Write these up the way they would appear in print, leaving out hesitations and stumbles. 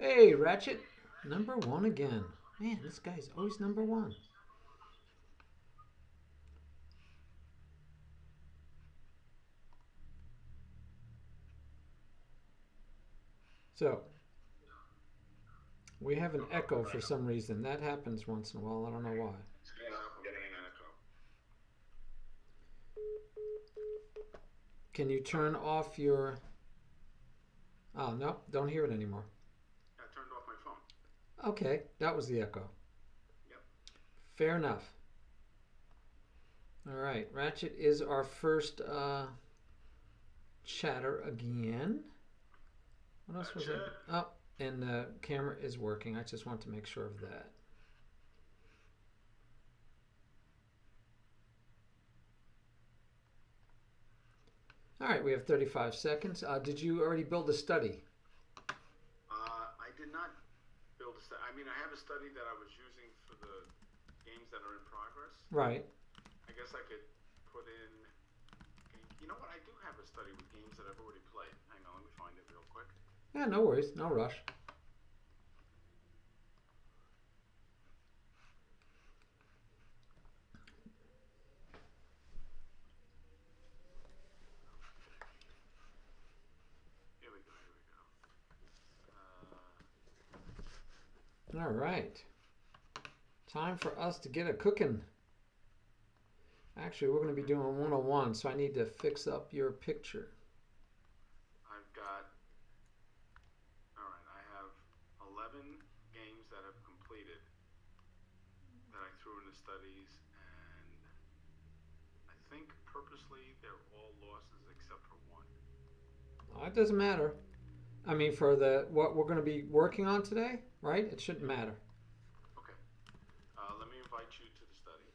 Hey, Ratchet, number one again. Man, this guy's always number one. So, we have an echo for some reason. That happens once in a while. I don't know why. I'm getting an echo. Can you turn off your. Oh, no, don't hear it anymore. I turned off my phone. Okay, that was the echo. Yep. Fair enough. All right, Ratchet is our first chatter again. What else was it? Ratchet. Oh, and the camera is working. I just want to make sure of that. All right, we have 35 seconds. Did you already build a study? I did not build a study. I mean, I have a study that I was using for the games that are in progress. Right. I guess I could put in. You know what? I do have a study with games that I've already played. Hang on, let me find it real quick. Yeah, no worries. No rush. Here we go. Here we go. All right. Time for us to get a cooking. Actually, we're going to be doing 101, so I need to fix up your picture. I've got. All right. I have 11 games that have completed that I threw in the studies, and I think purposely they're all losses except for one. It doesn't matter. I mean, for the what we're going to be working on today, right? It shouldn't matter. Okay. Let me invite you to the study.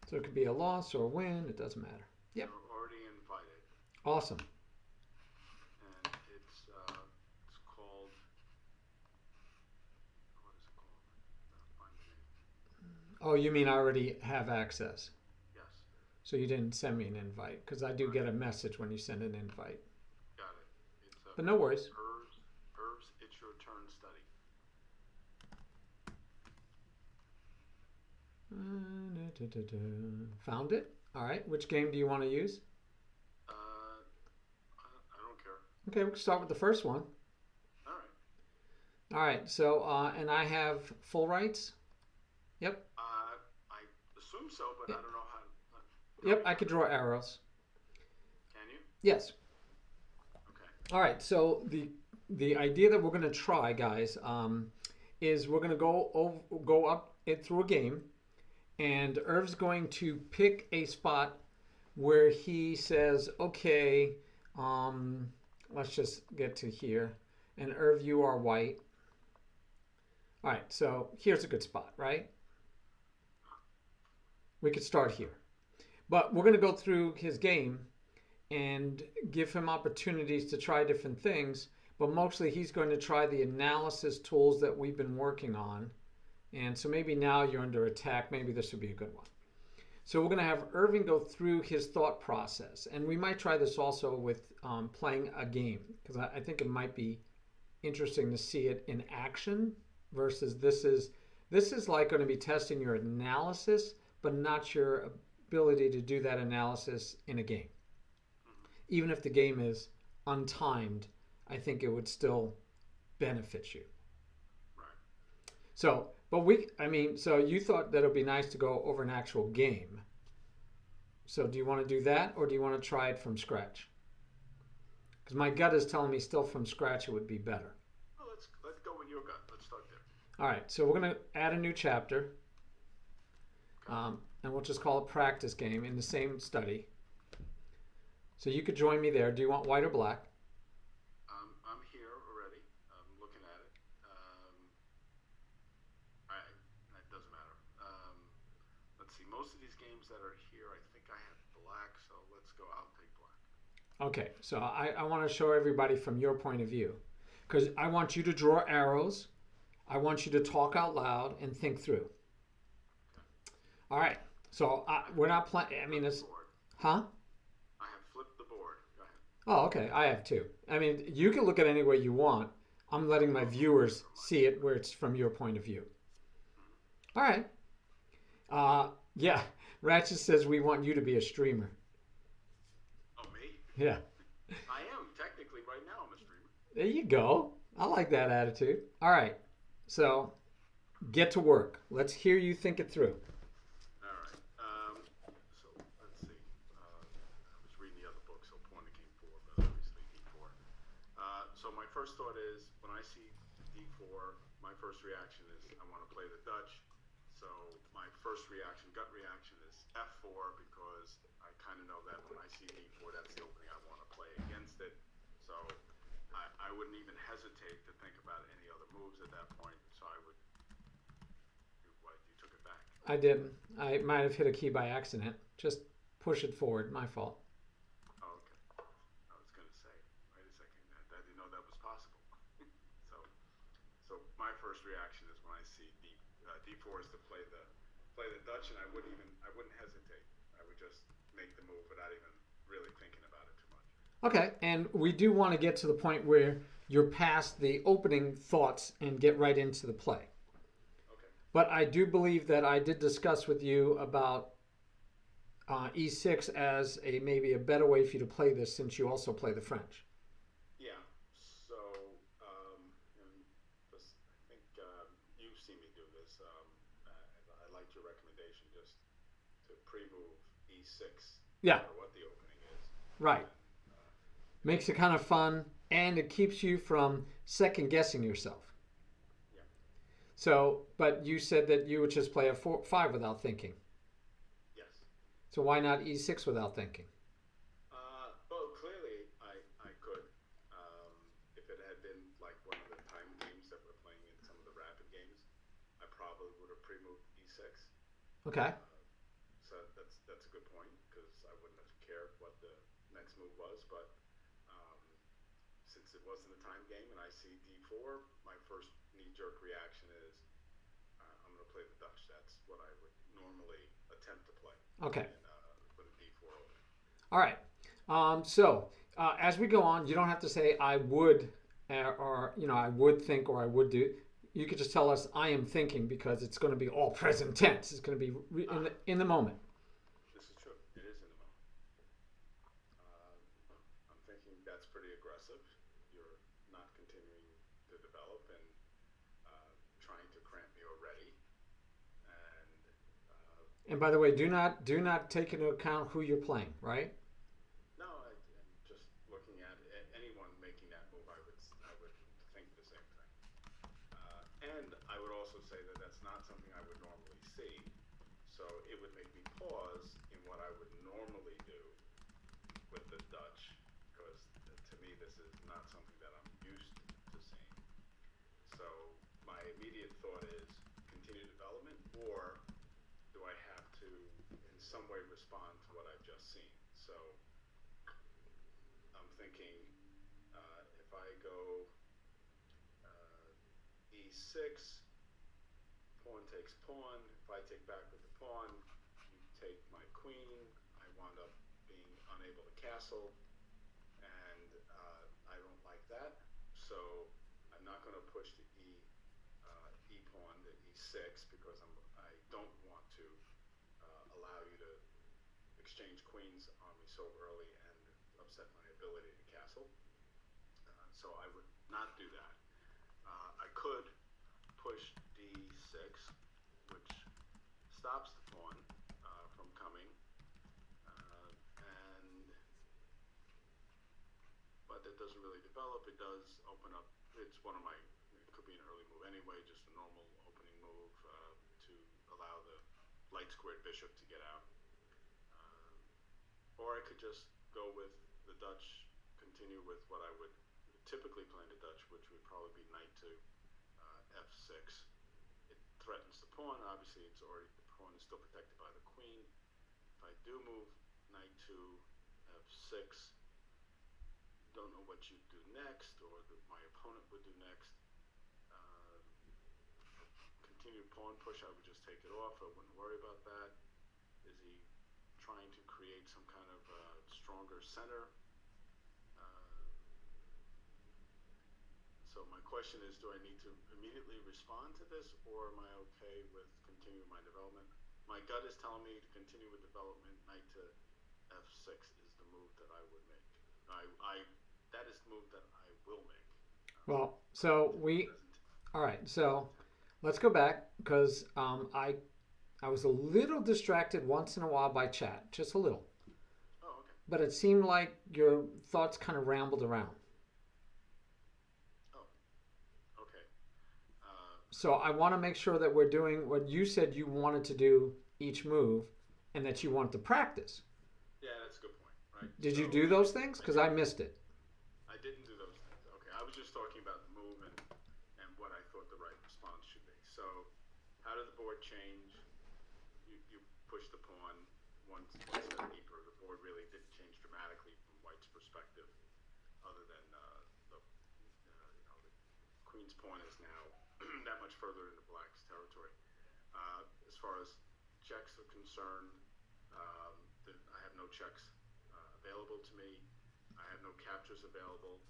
So it could be a loss or a win. It doesn't matter. Yep. You're already invited, Awesome. and it's called. What is it called? Find the name. Oh, you mean I already have access? Yes, So you didn't send me an invite because I do right. get a message when you send an invite. Got it. It's But no worries. Herbs. It's your turn study. Found it. All right. Which game do you want to use? I don't care. Okay, we can start with the first one. All right. All right. So, and I have full rights. Yep. I assume so, but I don't know how. Help Yep. me I out could here. draw arrows. Can you? Yes. Okay. All right. So the idea that we're going to try, guys, is we're going to go up it through a game, and Irv's going to pick a spot where he says, "Okay, um, let's just get to here." And Irv, you are white. All right. So here's a good spot, right? We could start here, but we're going to go through his game and give him opportunities to try different things. But mostly, he's going to try the analysis tools that we've been working on. And so maybe now you're under attack. Maybe this would be a good one. So we're going to have Irving go through his thought process. And we might try this also with playing a game because I think it might be interesting to see it in action versus this is like going to be testing your analysis, but not your ability to do that analysis in a game. Mm-hmm. Even if the game is untimed, I think it would still benefit you. Right. So, so you thought that it would be nice to go over an actual game. So, do you want to do that or do you want to try it from scratch? Because my gut is telling me still from scratch it would be better. Well, let's go with your gut. Let's start there. All right, so we're going to add a new chapter, Okay. and we'll just call it practice game in the same study. So you could join me there. Do you want white or black? I'm here already. I'm looking at it. I That doesn't matter. Let's see. Most of these games that are here, I think I have black. So let's go. I'll take black. Okay, so I want to show everybody from your point of view because I want you to draw arrows. I want you to talk out loud and think through. Okay. All right, so we're not playing. I mean, Flip the it's board. huh? I have flipped the board. Go ahead. Oh, okay. I have two. I mean, you can look at any way you want. I'm letting my viewers see it where it's from your point of view. All right. Yeah. Ratchet says we want you to be a streamer. Oh, me? Yeah. I am technically right now. I'm a streamer. There you go. I like that attitude. All right. So get to work. Let's hear you think it through. All right. So let's see. I was reading the other book, so pawn to king four, but obviously d4. So my first thought is when I see d4, my first reaction is I want to play the Dutch. So my first reaction, gut reaction, is f4 because I kind of know that when I see d4, that's the opening I want to play against it. So I wouldn't even hesitate to think about any other moves at that point. So I would. What, you took it back? I didn't. I might have hit a key by accident. Just push it forward. My fault. Oh, okay. I was going to say, wait a second, I didn't know that was possible. so my first reaction is when I see d4 is to play the Dutch, and I wouldn't hesitate. I would just make the move without even really thinking about it too much. Okay, and we do want to get to the point where you're past the opening thoughts and get right into the play. Okay. But I do believe that I did discuss with you about e6 as maybe a better way for you to play this since you also play the French. Yeah. So and this, I think you've seen me do this. I liked your recommendation just to pre-move e6. Yeah. Or what the opening is. Right. And, Makes it kind of fun, and it keeps you from second guessing yourself. yeah. So, but you said that you would just play a 5 without thinking. Yes. So why not e6 without thinking? Well, clearly I could. If it had been like one of the time games that we're playing in some of the rapid games, I probably would have pre-moved e6. Okay. So that's a good point because I wouldn't have cared what the next move was. But since it wasn't a time game and I see d4, my first knee-jerk reaction is I'm going to play the Dutch. That's what I would normally attempt to play. Okay. With a d4 opening. All right. So as we go on, you don't have to say I would or I would think or I would do. You could just tell us I am thinking because it's going to be all present tense. It's going to be in the moment. This is true. It is in the moment. I'm thinking that's pretty aggressive. You're not continuing to develop and trying to cramp me already. And by the way, do not take into account who you're playing, right? No, I'm just looking at anyone making that move. I would think the same thing. And I would also say that that's not something I would normally see. So it would make me pause in what I would normally do with the Dutch, because to me this is not something that I'm used to seeing. So my immediate thought is continue development, or do I have to in some way respond to what I've just seen? So I'm thinking if I go e6, pawn takes pawn. If I take back with the pawn, you take my queen. I wound up being unable to castle, and I don't like that. So I'm not going to push the e pawn to e6 because I don't want to allow you to exchange queens on me so early and upset my ability to castle. So I would not do that. I could push d6, which stops the pawn from coming, but it doesn't really develop. It does open up. It's one of my. It could be an early move anyway, just a normal opening move to allow the light squared bishop to get out. Or I could just go with the Dutch, continue with what I would typically play in the Dutch, which would probably be knight to f6. It threatens the pawn. Obviously, the pawn is still protected by the queen. If I do move knight to f6, don't know what you'd do next, or my opponent would do next. Continued pawn push, I would just take it off. I wouldn't worry about that. Is he trying to create some kind of stronger center? So So my question is, do I need to immediately respond to this, or am I okay with continuing my development? My gut is telling me to continue with development. Knight to f6 is the move that I would make. That is the move that I will make. Well, so all right. So let's go back because I was a little distracted once in a while by chat, just a little. Oh, okay. But it seemed like your thoughts kind of rambled around. Oh, okay. So I want to make sure that we're doing what you said you wanted to do each move, and that you want to practice. Yeah, that's a good point. Right. Did you do those things? Because I missed it. I didn't do those things. Okay, I was just talking about the move and what I thought the right response should be. So, how did the board change? You pushed the pawn one step deeper. The board really didn't change dramatically from White's perspective, other than the Queen's pawn is now that much further into Black's territory. As far as checks are concerned, I have no checks available to me. I have no captures available.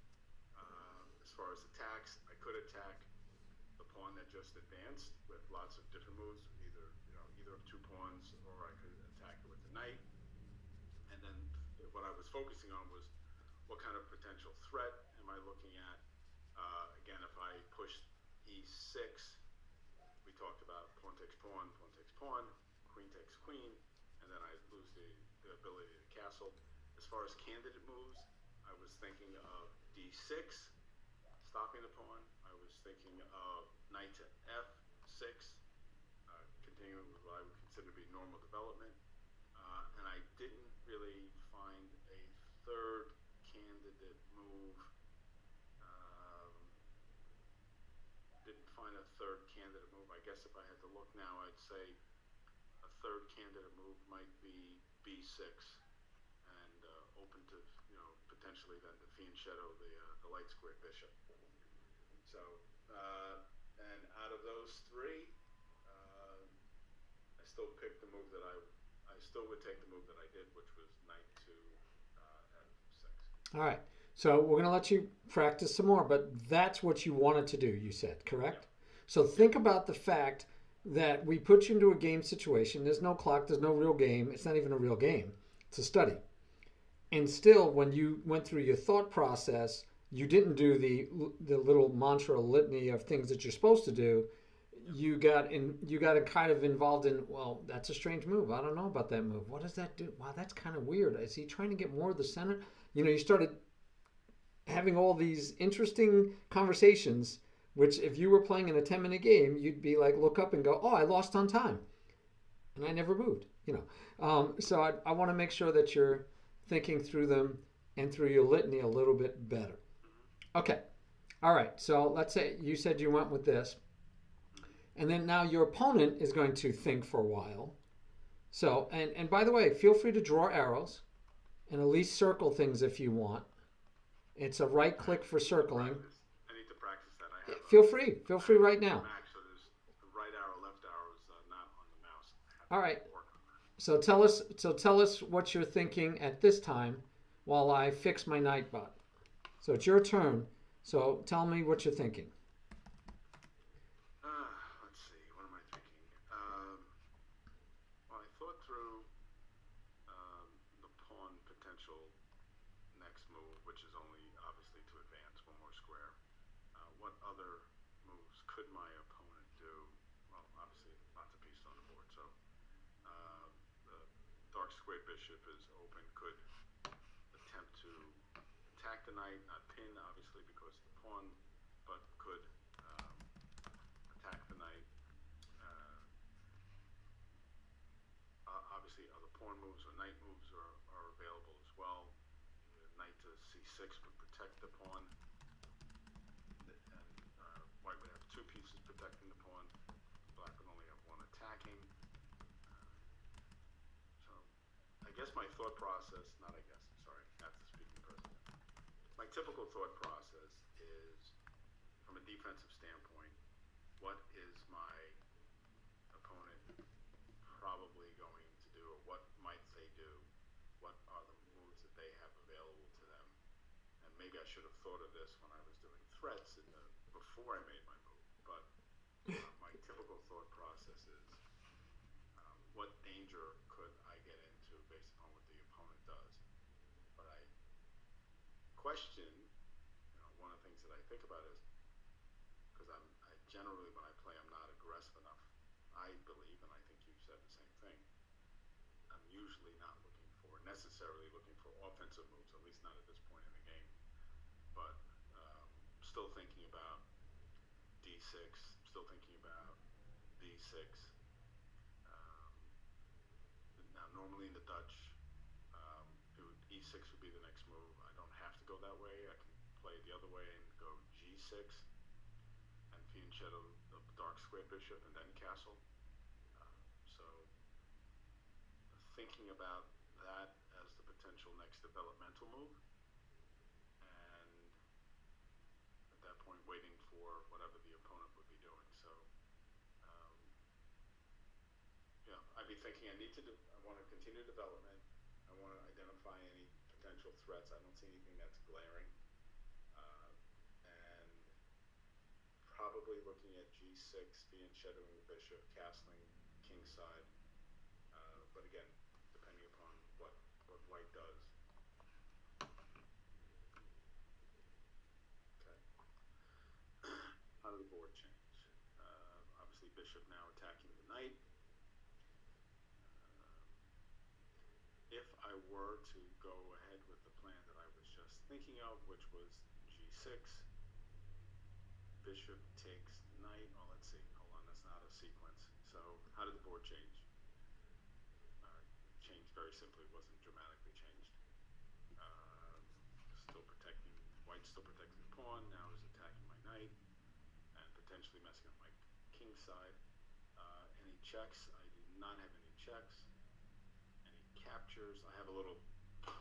As far as attacks, I could attack the pawn that just advanced with lots of different moves, either of two pawns, or I could attack it with the knight. And then what I was focusing on was what kind of potential threat am I looking at? Again, if I push e6, we talked about pawn takes pawn, queen takes queen, and then I lose the ability to castle. As far as candidate moves, I was thinking of d6, stopping the pawn. I was thinking of knight to f6, continuing with what I would consider to be normal development. And I didn't really find a third candidate move. I guess if I had to look now, I'd say a third candidate move might be b6, and open to potentially then the fianchetto, the light squared bishop. So and out of those three, I still picked the move that I still would take the move that I did, which was knight to f6. All right. So we're going to let you practice some more, but that's what you wanted to do, you said, correct? Yeah. So think about the fact that we put you into a game situation. There's no clock. There's no real game. It's not even a real game. It's a study. And still, when you went through your thought process, you didn't do the little mantra litany of things that you're supposed to do. You got kind of involved in, well, that's a strange move. I don't know about that move. What does that do? Wow, that's kind of weird. Is he trying to get more of the center? You started having all these interesting conversations, which if you were playing in a 10-minute game, you'd be like, look up and go, oh, I lost on time. And I never moved, So I want to make sure that you're thinking through them and through your litany a little bit better. Okay. All right. So let's say you said you went with this. And then now your opponent is going to think for a while. So, and by the way, feel free to draw arrows and at least circle things if you want. It's a right click for circling. I need to practice that. Feel free right now. So there's the right arrow, left arrow is not on the mouse. All right. So tell us what you're thinking at this time while I fix my night bot. So it's your turn. So tell me what you're thinking. Let's see. What am I thinking? Well, I thought through the pawn potential next move, which is only obviously to advance one more square. What other moves could my opponent do? Well, obviously lots of pieces on the board. So the dark squared bishop is open. Could attempt to attack the knight, not pin, obviously, because of the pawn, but could attack the knight. Obviously, other pawn moves or knight moves are available as well. Knight to c6 would protect the pawn, and White would have two pieces protecting the pawn. Black would only have one attacking. So I guess my thought process, after speaking person. My typical thought process is, from a defensive standpoint, what is my opponent probably going to do, or what might they do? What are the moves that they have available to them? And maybe I should have thought of this when I was doing threats in the before I made my move. But my typical thought process is, what danger could I get into based upon what the opponent does? But I question, one of the things that I think about is, because I generally, when I play, I'm not aggressive enough. I believe, and I think you said the same thing, I'm usually not necessarily looking for offensive moves, at least not at this point in the game. But still thinking about D6, still thinking about B6. Now, normally in the Dutch, E6 would be the next move. I don't have to go that way. I can play it the other way and go G6 and fianchetto the dark square bishop and then castle. So thinking about that as the potential next developmental move, and at that point waiting for whatever the opponent would be doing. So I'd be thinking I want to continue development. I want to identify any potential threats. I don't see anything that's glaring, and probably looking at G6, fianchettoing the bishop, castling kingside. But again, depending upon what white does. Okay. How did the board change? Obviously, bishop now attacking the knight. If I were to go ahead with the plan that I was just thinking of, which was G6, bishop takes knight. Oh, let's see. Hold on, that's not a sequence. So how did the board change? Changed very simply. It wasn't dramatically changed. Still protecting, white still protecting the pawn. Now is attacking my knight and potentially messing up my king side. Any checks? I do not have any checks. Any captures? I have a little. I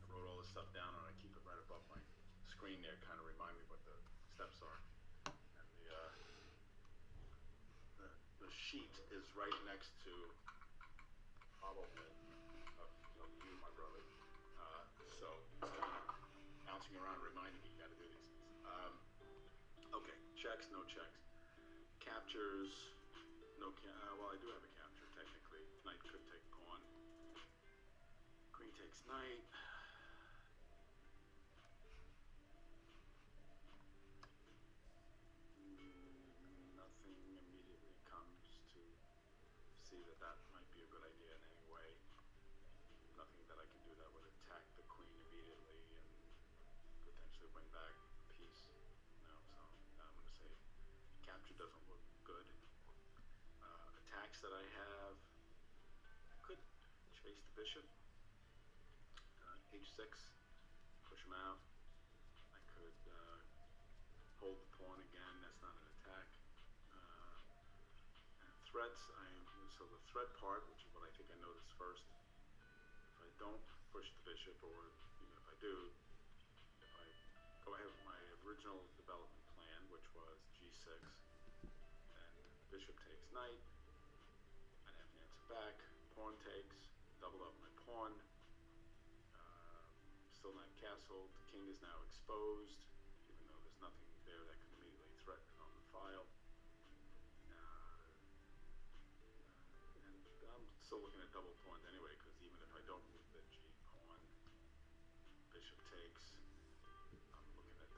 wrote all this stuff down and I keep it right above my screen there, kind of remind me what the steps are. And the sheet is right next to of you, my brother. So bouncing around, reminding me you got to do these things. Okay, checks, no checks. Captures, no. Well, I do have a capture technically. Knight could take pawn. Queen takes knight. Nothing immediately comes to see that might be a good idea in any way. Nothing that I can do that would attack the queen immediately and potentially win back piece. No, so I'm going to say capture doesn't look good. Attacks that I have, could chase the bishop. H6, push him out. I could hold the pawn again. That's not an attack. And threats. So the threat part, which is what I think I noticed first. If I don't push the bishop, or even if I do, if I go ahead with my original development plan, which was G6, then bishop takes knight, I'd have to answer back. Pawn takes, double up my pawn. Still not castled. The king is now exposed, even though there's nothing there that can immediately threaten it on the file. And I'm still looking at double pawns anyway, because even if I don't move the G pawn, bishop takes, I'm looking at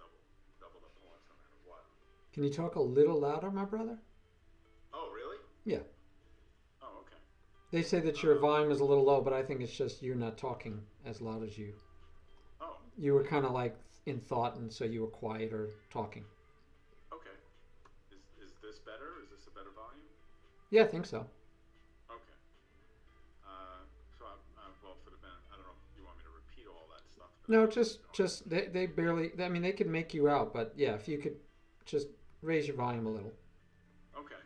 double the pawns no matter what. Can you talk a little louder, my brother? Oh, really? Yeah. Oh, okay. They say that your volume is a little low, but I think it's just you're not talking as loud as you. Oh. You were kind of like in thought, and so you were quieter talking. Okay. Is this better? Is this a better volume? Yeah, I think so. Okay. So well, for the benefit, I don't know if you want me to repeat all that stuff. No, just they barely. I mean, they could make you out, but yeah, if you could just raise your volume a little. Okay.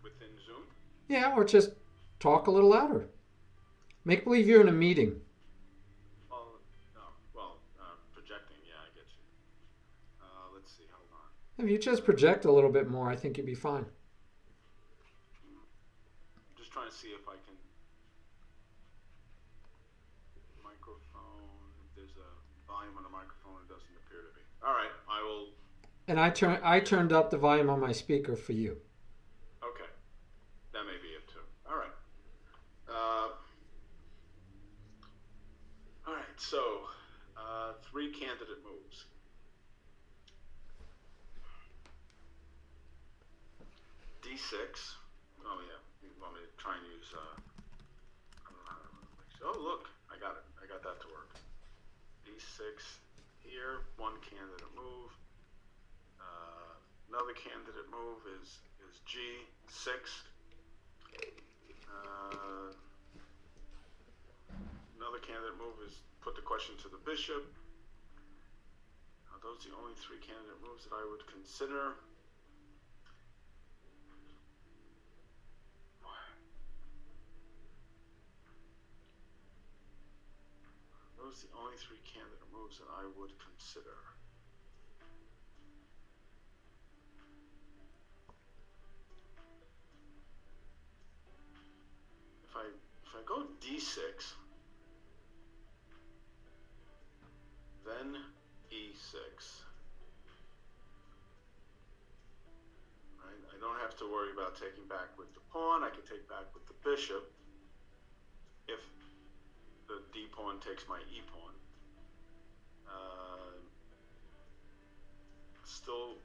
Within Zoom? Yeah, or just talk a little louder. Make believe you're in a meeting. Projecting. Yeah, I get you. Let's see. Hold on. If you just project a little bit more, I think you'd be fine. I'm just trying to see if I can. Microphone. There's a. volume on the microphone. It doesn't appear to be. All right, I will. And I turned up the volume on my speaker for you. Okay, that may be it too. All right. All right. So, 3 candidate moves. D6. Oh yeah. You want me to try and use? I don't know how to. Oh look, I got it. I got that to work. D6 here. 1 candidate move. Another candidate move is G6. Another candidate move is put the question to the bishop. Are those the only 3 candidate moves that I would consider? Those are the only 3 candidate moves that I would consider. If I go D6, then E6, right? I don't have to worry about taking back with the pawn. I can take back with the bishop if the D pawn takes my E pawn. Still,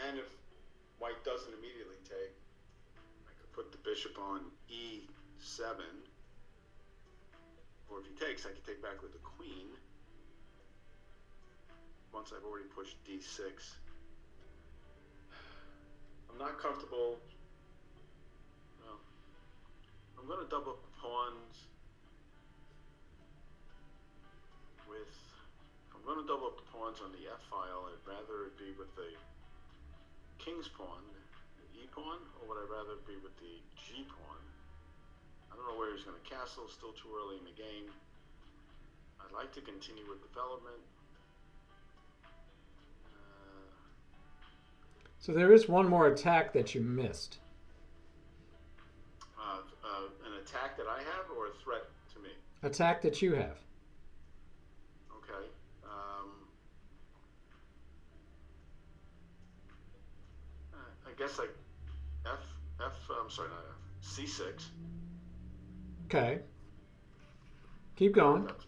and if white doesn't immediately take, I could put the bishop on E7, or if he takes, I can take back with the queen. Once I've already pushed D6, I'm not comfortable. Well, I'm going to double up the pawns with. If I'm going to double up the pawns on the F file, I'd rather it be with the king's pawn, the E pawn, or would I rather it be with the G pawn? I don't know where he's going to castle. Still too early in the game. I'd like to continue with development. So there is one more attack that you missed. An attack that I have, or a threat to me? Attack that you have. Okay. I guess like I'm sorry, not F. C6. Okay. Keep going. Oops,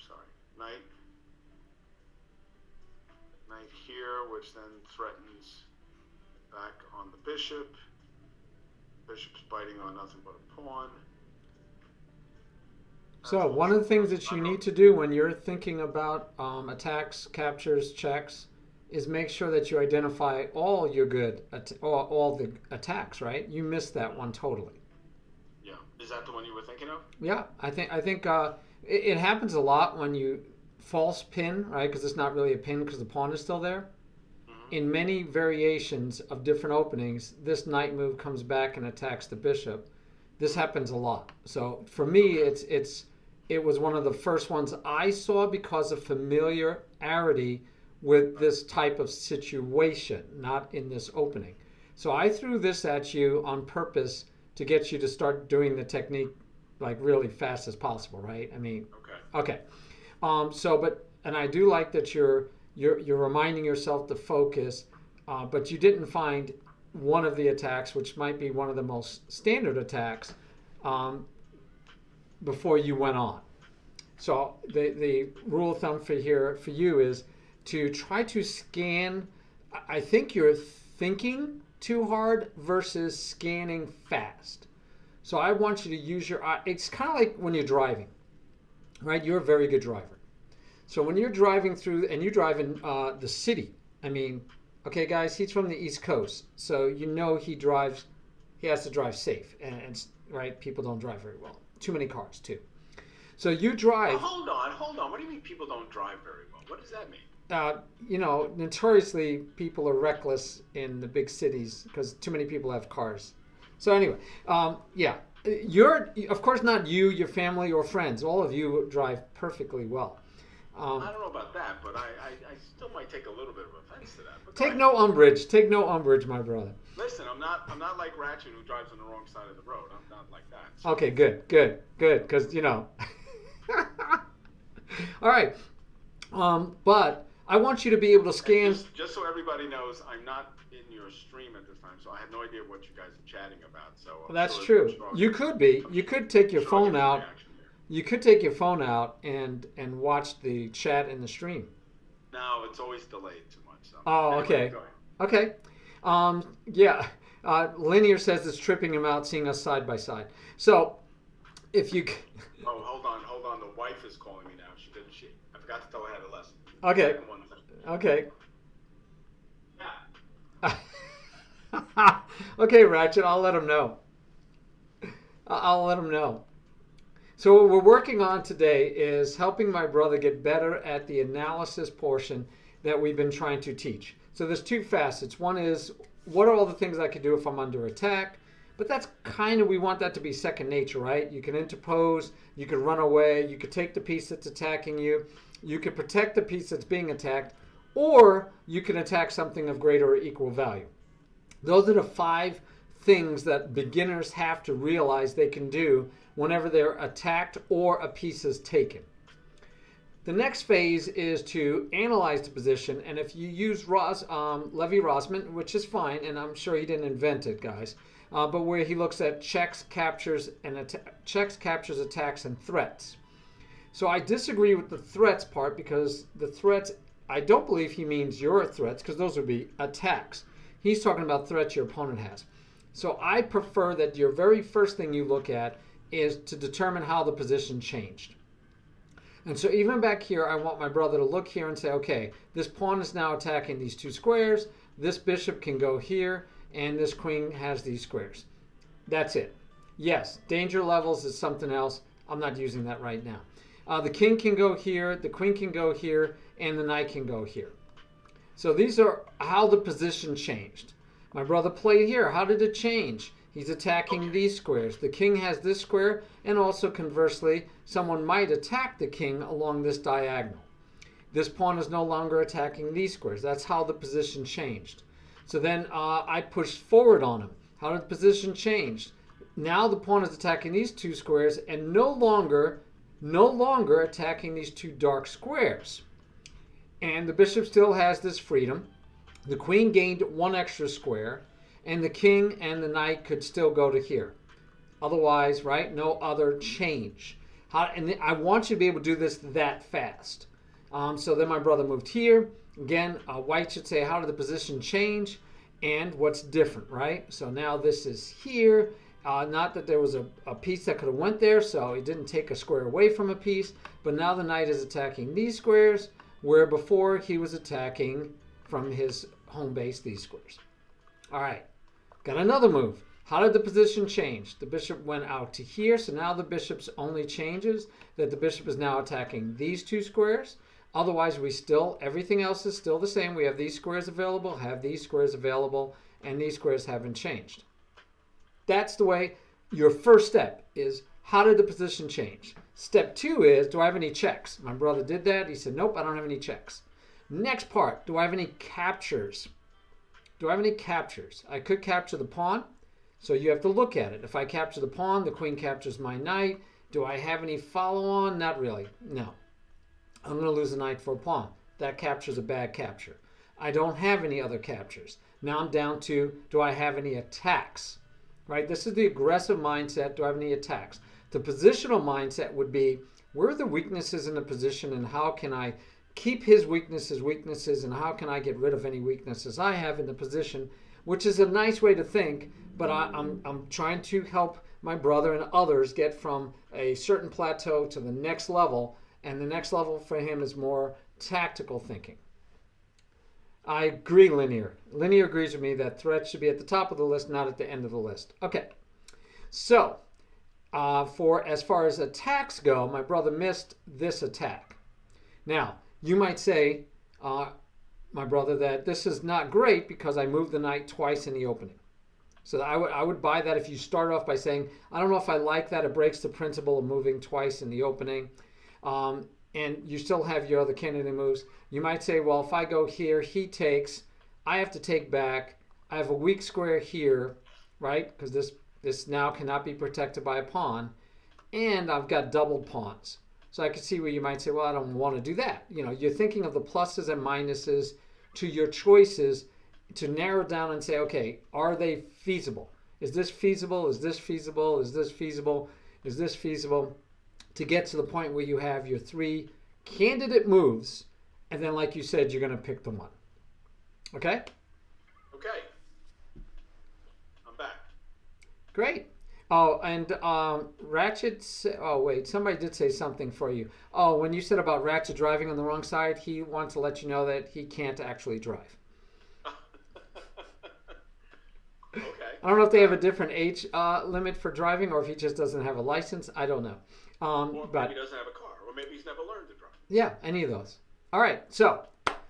sorry. Knight here, which then threatens back on the bishop. Bishop's biting on nothing but a pawn. So one of the things that you need to do when you're thinking about attacks, captures, checks, is make sure that you identify all your good, all the attacks. Right? You missed that one totally. Yeah. Is that the one you were thinking of? Yeah, I think it happens a lot when you false pin, right? Because it's not really a pin because the pawn is still there. Mm-hmm. In many variations of different openings, this knight move comes back and attacks the bishop. This happens a lot. So for me, it was one of the first ones I saw because of familiarity with this type of situation, not in this opening. So I threw this at you on purpose to get you to start doing the technique like really fast as possible, right? I mean, okay. And I do like that you're reminding yourself to focus, but you didn't find one of the attacks, which might be one of the most standard attacks, before you went on. So the rule of thumb for you is to try to scan. I think you're thinking too hard versus scanning fast. So I want you to use your eye. It's kind of like when you're driving, right? You're a very good driver. So when you're driving through, and you drive in the city, I mean, okay, guys, he's from the East Coast, so you know he has to drive safe, and right, people don't drive very well. Too many cars, too. So you drive. Hold on. What do you mean people don't drive very well? What does that mean? Notoriously, people are reckless in the big cities because too many people have cars. So anyway, yeah, you're, of course, not you, your family, or friends. All of you drive perfectly well. I don't know about that, but I still might take a little bit of offense to that. But take no umbrage, my brother. Listen, I'm not like Ratchet who drives on the wrong side of the road. I'm not like that. So. Okay, good. Because All right. But I want you to be able to scan. Just so everybody knows, I'm not in your stream at this time, so I have no idea what you guys are chatting about. So That's true. You could be. You could take your phone out. You could take your phone out and watch the chat in the stream. No, it's always delayed too much. So. Oh, okay. Okay. Yeah. Linear says it's tripping him out seeing us side by side. So, if you. Oh, hold on. The wife is calling me now. I forgot to tell her I had a lesson. Okay. Okay. Yeah. Okay, Ratchet. I'll let him know. I'll let him know. So what we're working on today is helping my brother get better at the analysis portion that we've been trying to teach. So there's two facets. One is, what are all the things I could do if I'm under attack? But that's kind of, we want that to be second nature, right? You can interpose, you could run away, you could take the piece that's attacking you, you could protect the piece that's being attacked, or you can attack something of greater or equal value. Those are the 5 things that beginners have to realize they can do whenever they're attacked or a piece is taken. The next phase is to analyze the position, and if you use Levi-Rosman, which is fine, and I'm sure he didn't invent it, guys, but where he looks at checks, captures, attacks, and threats. So I disagree with the threats part, because the threats, I don't believe he means your threats, because those would be attacks. He's talking about threats your opponent has. So I prefer that your very first thing you look at is to determine how the position changed. And so even back here, I want my brother to look here and say, okay, this pawn is now attacking these 2 squares, this bishop can go here, and this queen has these squares. That's it. Yes, danger levels is something else. I'm not using that right now. The king can go here, the queen can go here, and the knight can go here. So these are how the position changed. My brother played here. How did it change? He's attacking these squares. The king has this square, and also conversely, someone might attack the king along this diagonal. This pawn is no longer attacking these squares. That's how the position changed. So then I pushed forward on him. How did the position change? Now the pawn is attacking these 2 squares and no longer attacking these 2 dark squares. And the bishop still has this freedom. The queen gained 1 extra square, and the king and the knight could still go to here. Otherwise, right, no other change. And I want you to be able to do this that fast. So then my brother moved here. Again, white should say, how did the position change and what's different, right? So now this is here. Not that there was a piece that could have went there, so he didn't take a square away from a piece. But now the knight is attacking these squares, where before he was attacking from his home base these squares. All right, got another move. How did the position change? The bishop went out to here, so now the bishop's only changes that the bishop is now attacking these 2 squares. Otherwise, everything else is still the same. We have these squares available, have these squares available, and these squares haven't changed. That's the way. Your first step is, how did the position change? Step 2 is, do I have any checks? My brother did that. He said, nope, I don't have any checks. Next part, do I have any captures? Do I have any captures? I could capture the pawn, so you have to look at it. If I capture the pawn, the queen captures my knight. Do I have any follow-on? Not really, no. I'm going to lose a knight for a pawn. That capture is a bad capture. I don't have any other captures. Now I'm down to, do I have any attacks? Right? This is the aggressive mindset. Do I have any attacks? The positional mindset would be, where are the weaknesses in the position, and how can I keep his weaknesses, and how can I get rid of any weaknesses I have in the position, which is a nice way to think, but I'm trying to help my brother and others get from a certain plateau to the next level, and the next level for him is more tactical thinking. I agree, Linear. Linear agrees with me that threats should be at the top of the list, not at the end of the list. Okay, so for as far as attacks go, my brother missed this attack. Now, you might say, my brother, that this is not great because I moved the knight twice in the opening. So I would buy that if you start off by saying, I don't know if I like that. It breaks the principle of moving twice in the opening. And you still have your other candidate moves. You might say, well, if I go here, he takes, I have to take back, I have a weak square here, right? Because this now cannot be protected by a pawn, and I've got doubled pawns. So I can see where you might say, well, I don't want to do that. You know, you're thinking of the pluses and minuses to your choices to narrow down and say, okay, are they feasible? Is this feasible? Is this feasible? Is this feasible? Is this feasible? To get to the point where you have your 3 candidate moves, and then, like you said, you're going to pick the one. Okay? Okay. I'm back. Great. Oh, and Ratchet. Oh, wait. Somebody did say something for you. Oh, when you said about Ratchet driving on the wrong side, he wants to let you know that he can't actually drive. Okay. I don't know if they have a different age limit for driving, or if he just doesn't have a license. I don't know. Or But maybe he doesn't have a car, or maybe he's never learned to drive. yeah, any of those. All right. So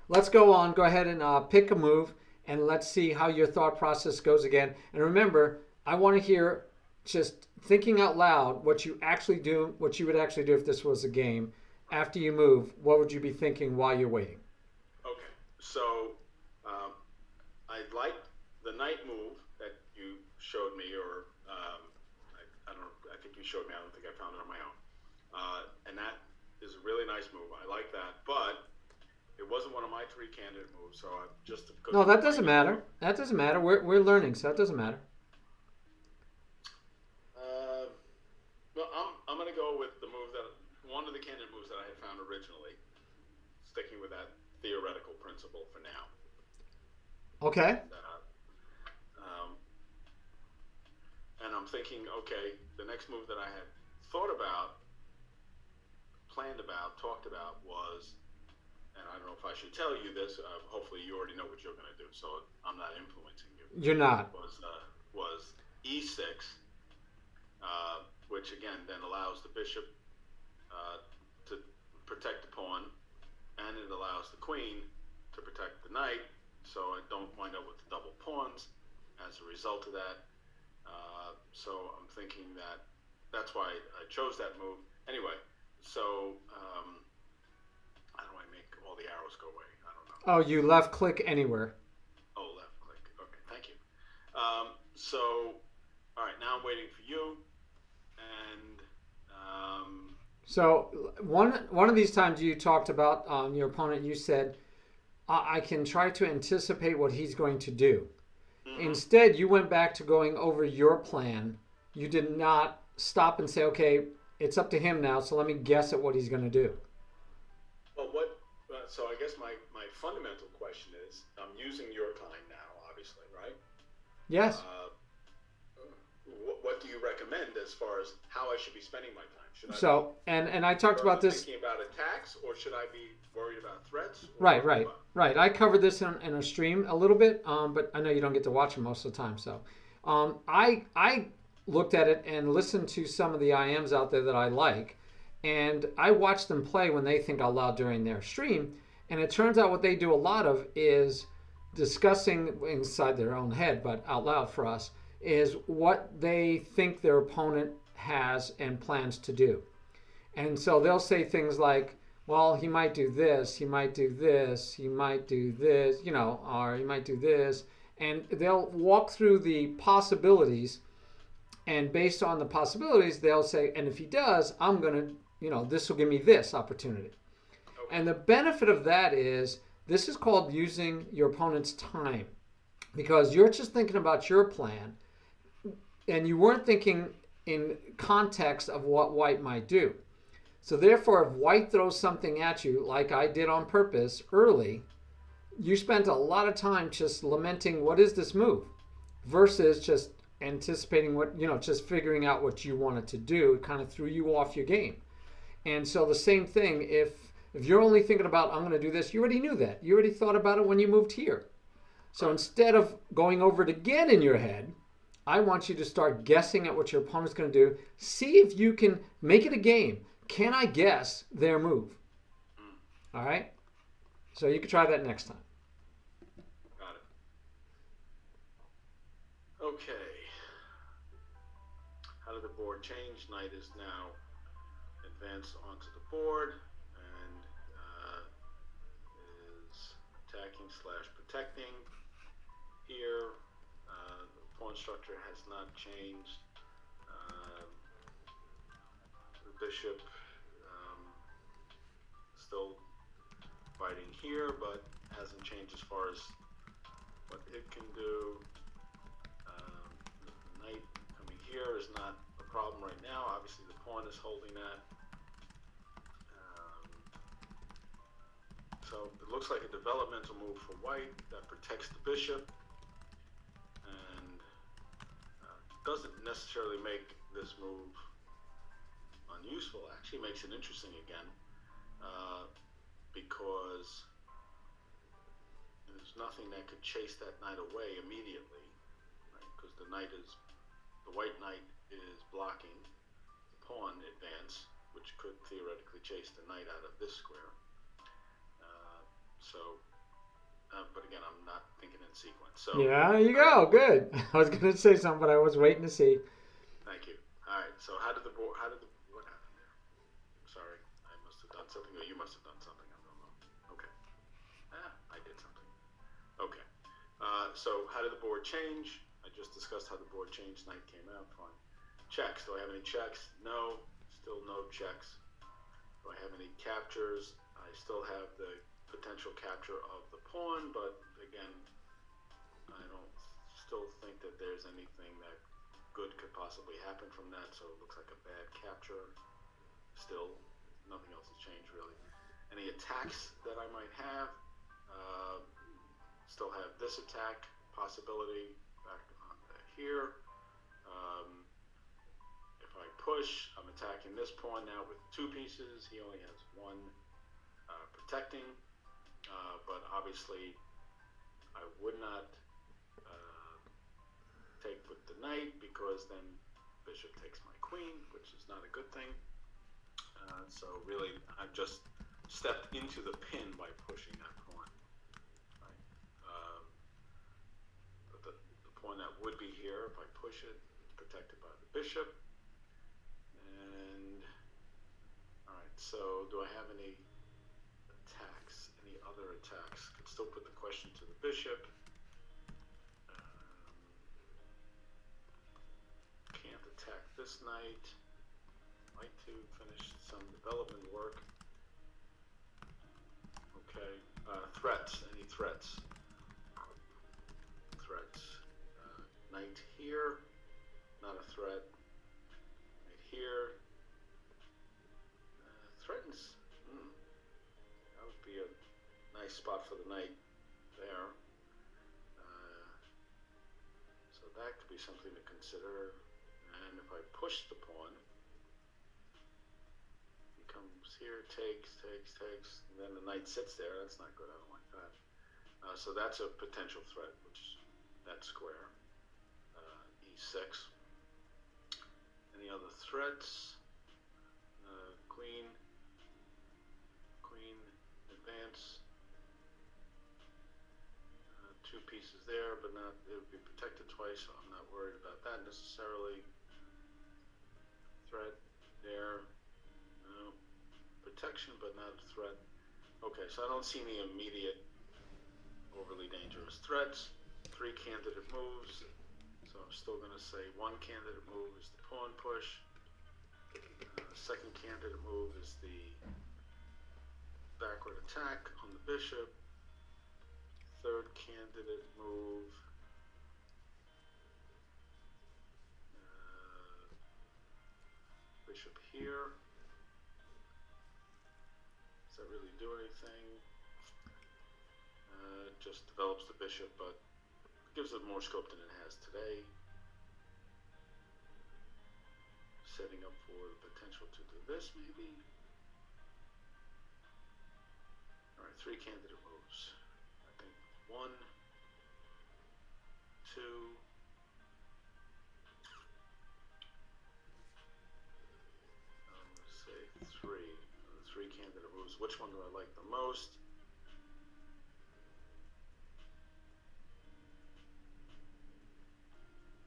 let's go on. Go ahead and pick a move, and let's see how your thought process goes again. And remember, I want to hear, just thinking out loud, what you actually do, what you would actually do if this was a game. After you move, what would you be thinking while you're waiting? Okay, so I liked the knight move that you showed me, or I don't know, I think you showed me. I don't think I found it on my own. And that is a really nice move. I like that, but it wasn't one of my 3 candidate moves. So I just No, that doesn't matter. That doesn't matter. We're learning, so that doesn't matter. Well, I'm going to go with the move that one of the candidate moves that I had found originally, sticking with that theoretical principle for now. Okay. And I'm thinking, okay, the next move that I had thought about, planned about, talked about was, and I don't know if I should tell you this. Hopefully, you already know what you're going to do, so I'm not influencing you. You're not. Was E6. Which again then allows the bishop to protect the pawn, and it allows the queen to protect the knight, so I don't wind up with double pawns as a result of that. So I'm thinking that that's why I chose that move. Anyway, so how do I make all the arrows go away? I don't know. Oh, you left click anywhere. Oh, left click. Okay, thank you. So, all right, now I'm waiting for you. And so one of these times you talked about your opponent, you said, I can try to anticipate what he's going to do. Mm-hmm. Instead, you went back to going over your plan. You did not stop and say, okay, it's up to him now, so let me guess at what he's going to do. Well, so I guess my fundamental question is, I'm using your time now, obviously, right? Yes. What do you recommend as far as how I should be spending my time? Should I so, and I talked about this. Thinking about attacks, or should I be worried about threats? Right. I covered this in a stream a little bit, but I know you don't get to watch it most of the time. So, I looked at it and listened to some of the IMs out there that I like, and I watch them play when they think out loud during their stream. And it turns out what they do a lot of is discussing inside their own head, but out loud for us, is what they think their opponent has and plans to do. And so they'll say things like, well, he might do this, he might do this, he might do this, or he might do this. And they'll walk through the possibilities, and based on the possibilities, they'll say, and if he does, I'm going to, this will give me this opportunity. Okay. And the benefit of that is, this is called using your opponent's time, because you're just thinking about your plan, and you weren't thinking in context of what white might do. So therefore, if white throws something at you, like I did on purpose early, you spent a lot of time just lamenting, what is this move? Versus just anticipating just figuring out what you wanted to do. It kind of threw you off your game. And so the same thing, if you're only thinking about, I'm going to do this, you already knew that. You already thought about it when you moved here. So instead of going over it again in your head, I want you to start guessing at what your opponent's going to do. See if you can make it a game. Can I guess their move? All right? So you can try that next time. Got it. Okay. How did the board change? Knight is now advanced onto the board and is attacking / protecting here. structure has not changed. The bishop still fighting here, but hasn't changed as far as what it can do. The knight coming here is not a problem right now. Obviously, the pawn is holding that. So it looks like a developmental move for white that protects the bishop and doesn't necessarily make this move unuseful. Actually makes it interesting again because there's nothing that could chase that knight away immediately, right? Because the white knight is blocking the pawn advance, which could theoretically chase the knight out of this square. But again, I'm not thinking in sequence. So yeah, there you go. Good. I was going to say something, but I was waiting to see. Thank you. All right. So what happened there? Sorry, I must have done something, or you must have done something. I don't know. Okay. I did something. Okay. So how did the board change? I just discussed how the board changed. Knight came out. Fine. Checks. Do I have any checks? No. Still no checks. Do I have any captures? I still have the potential capture of the pawn, but again, I don't still think that there's anything that good could possibly happen from that, so it looks like a bad capture. Still, nothing else has changed really. Any attacks that I might have? Still have this attack possibility back on here. If I push, I'm attacking this pawn now with two pieces. He only has one protecting. But obviously, I would not take with the knight because then bishop takes my queen, which is not a good thing. So really, I've just stepped into the pin by pushing that pawn. Right? But the pawn that would be here, if I push it, protected by the bishop. And all right, so do I have any attacks? Any other attacks? Could still put the question to the bishop. Can't attack this knight. Like to finish some development work. Okay. Threats. Any threats? Threats. Knight here. Not a threat. Knight here. Threatens. That would be a nice spot for the knight there. So that could be something to consider. And if I push the pawn, he comes here, takes, and then the knight sits there. That's not good. I don't like that. So that's a potential threat, which that square, e6. Any other threats? Queen advance. Two pieces there, but not, it would be protected twice, so I'm not worried about that necessarily. Threat there. No. Protection, but not a threat. Okay, so I don't see any immediate overly dangerous threats. Three candidate moves. So I'm still going to say one candidate move is the pawn push. Second candidate move is the backward attack on the bishop. Third candidate move, bishop here. Does that really do anything? It just develops the bishop, but gives it more scope than it has today. Setting up for the potential to do this, maybe. All right, three candidate moves. I think 1, 2, I'm going to say 3. The three candidate moves. Which one do I like the most?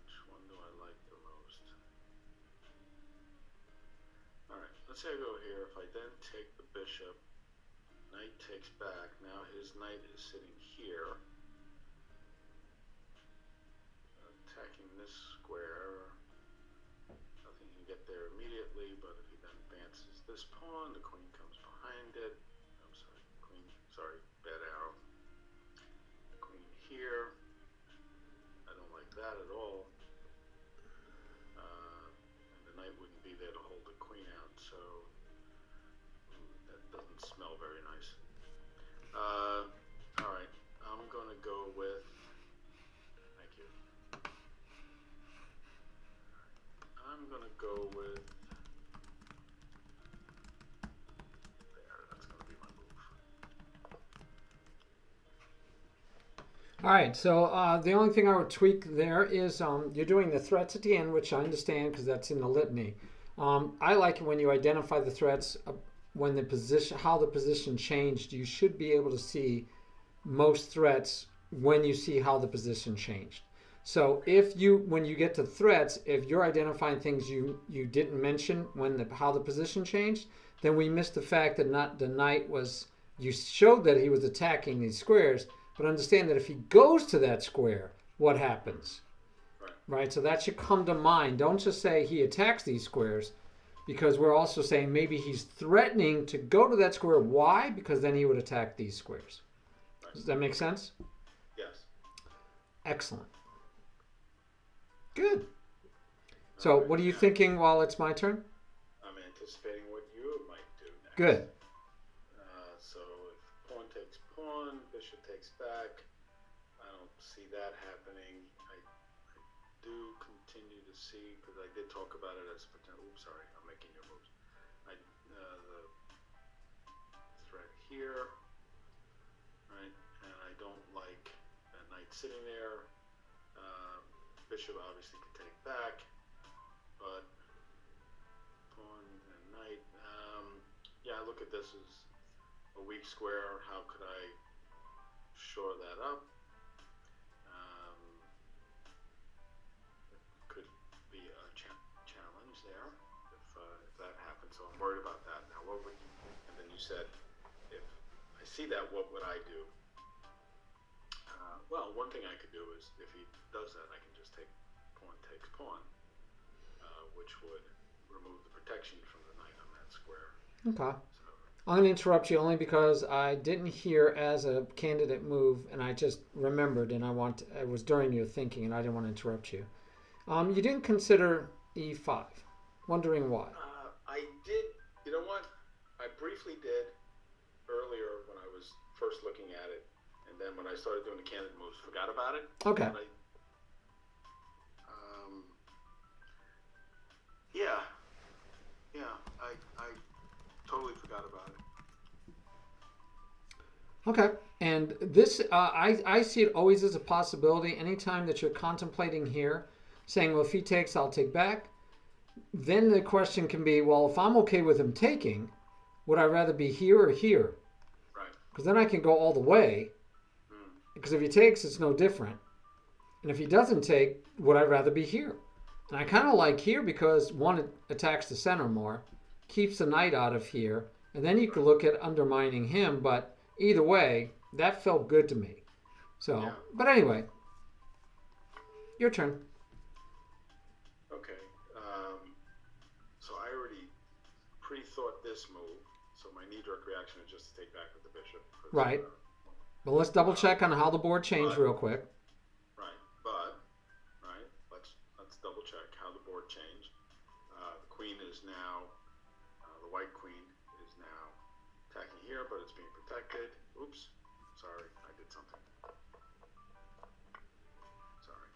Which one do I like the most? All right, let's say I go here. If I then take the bishop, knight takes back. Now his knight is sitting here, attacking this this pawn. The queen comes behind it. I'm sorry, queen. Sorry, bad arrow. Queen here. I don't like that at all. And the knight wouldn't be there to hold the queen out, so that doesn't smell very nice. All right, I'm gonna go with. Thank you. I'm gonna go with. There, that's gonna be my move. All right, so the only thing I would tweak there is you're doing the threats at the end, which I understand because that's in the litany. I like it when you identify the threats, when the position, how the position changed. You should be able to see most threats when you see how the position changed. So if you, when you get to threats, if you're identifying things you didn't mention when how the position changed, then we missed the fact that not the knight was. You showed that he was attacking these squares. But understand that if he goes to that square, what happens? Right? So that should come to mind. Don't just say he attacks these squares, because we're also saying maybe he's threatening to go to that square. Why? Because then he would attack these squares. Right. Does that make sense? Yes. Excellent. Good. So what are you thinking while it's my turn? I'm anticipating what you might do next. Good. So if pawn takes pawn, bishop takes back. I don't see that happening. I do continue to see, because I did talk about it as potential. Oops, sorry, I'm making your moves. The threat here, right? And I don't like that knight sitting there. Bishop obviously can take back, but pawn and knight. Yeah, I look at this as a weak square. How could I shore that up? Could be a challenge there if that happens. So I'm worried about that. Now, what would you? And then you said, if I see that, what would I do? Well, one thing I could do is, if he does that, I can just take pawn takes pawn, which would remove the protection from the knight on that square. Okay. So, I'm going to interrupt you only because I didn't hear as a candidate move, and I just remembered, and it was during your thinking, and I didn't want to interrupt you. You didn't consider E5. Wondering why? I did. You know what? I briefly did earlier when I was first looking at it, and then when I started doing the candidate moves, forgot about it. Okay. But I totally forgot about it. Okay. And this, I see it always as a possibility. Anytime that you're contemplating here, saying, well, if he takes, I'll take back. Then the question can be, well, if I'm okay with him taking, would I rather be here or here? Right. Because then I can go all the way. Because if he takes, it's no different. And if he doesn't take, would I rather be here? And I kind of like here because one, it attacks the center more, keeps the knight out of here, and then you could look at undermining him. But either way, that felt good to me. So, Yeah. But anyway, your turn. Okay. So I already pre-thought this move, so my knee-jerk reaction is just to take back with the bishop. Right. But let's double check on how the board changed real quick. Let's double check how the board changed. The queen is now, the white queen is now attacking here, but it's being protected. Oops, sorry, I did something. Sorry.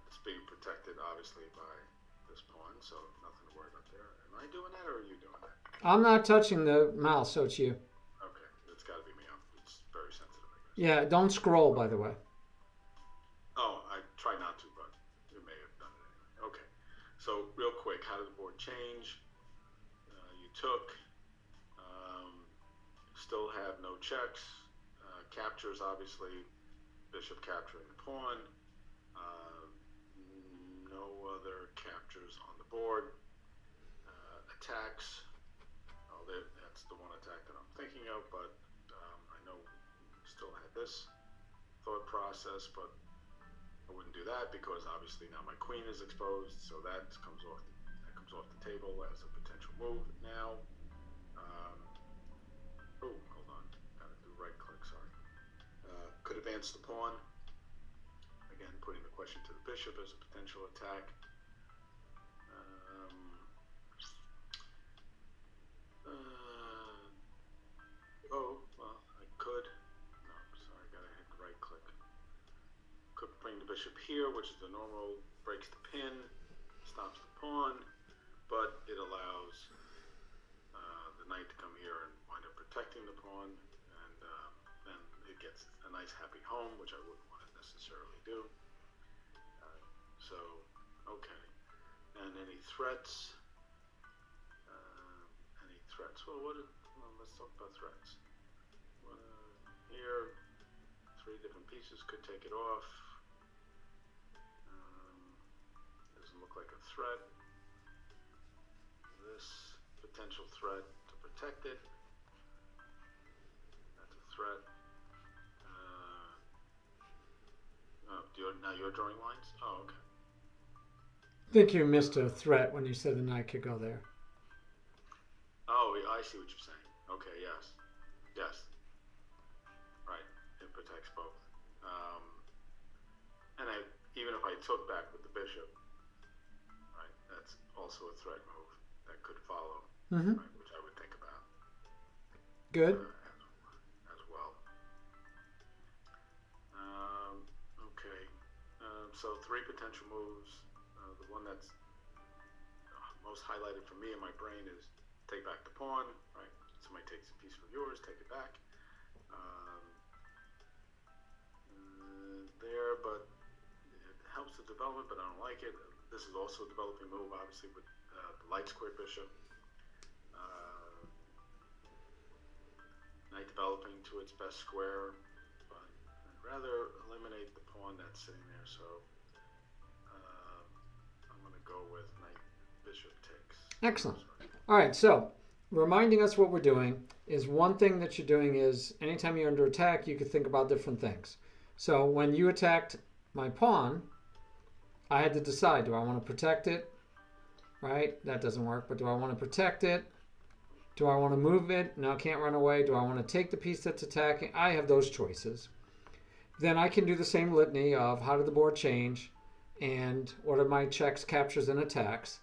It's being protected, obviously, by this pawn, so nothing to worry about there. Am I doing that, or are you doing that? I'm not touching the mouse, so it's you. Okay, it's got to be me. It's very sensitive, I guess. Yeah, don't scroll, by the way. Oh, I try not to, but you may have done it anyway. Okay, so real quick, how did the board change? You took, still have no checks. Captures, obviously, bishop capturing the pawn. No other captures on the board. Attacks. Oh, that's the one attack that I'm thinking of, but I know we still had this thought process, but I wouldn't do that because obviously now my queen is exposed, so that comes comes off the table as a potential move. Now, hold on, gotta do right click, sorry. Could advance the pawn. Again, putting the question to the bishop as a potential attack. Well, I could. No, sorry, gotta hit the right click. Could bring the bishop here, which is the normal, breaks the pin, stops the pawn, but it allows the knight to come here and wind up protecting the pawn, and then it gets a nice happy home, which I wouldn't want to necessarily do. Okay. And any threats? Well, let's talk about threats. Here, 3 different pieces could take it off. Doesn't look like a threat. This potential threat to protect it. That's a threat. Now you're drawing lines? Oh, okay. I think you missed a threat when you said the knight could go there. Oh, I see what you're saying. Okay, yes. Right, it protects both. And even if I took back with the bishop, right, that's also a threat move that could follow, right, which I would think about. Good. As well. Okay, so 3 potential moves. The one that's most highlighted for me in my brain is take back the pawn, right? Somebody takes a piece from yours, take it back. There, but it helps the development, but I don't like it. This is also a developing move, obviously, with the light square bishop. Knight developing to its best square, but I'd rather eliminate the pawn that's sitting there, so I'm going to go with knight bishop takes. Excellent. All right, so reminding us what we're doing is one thing that you're doing is anytime you're under attack, you could think about different things. So when you attacked my pawn, I had to decide, do I want to protect it? Right? That doesn't work, but do I want to protect it? Do I want to move it? No, I can't run away. Do I want to take the piece that's attacking? I have those choices. Then I can do the same litany of how did the board change and what are my checks, captures, and attacks,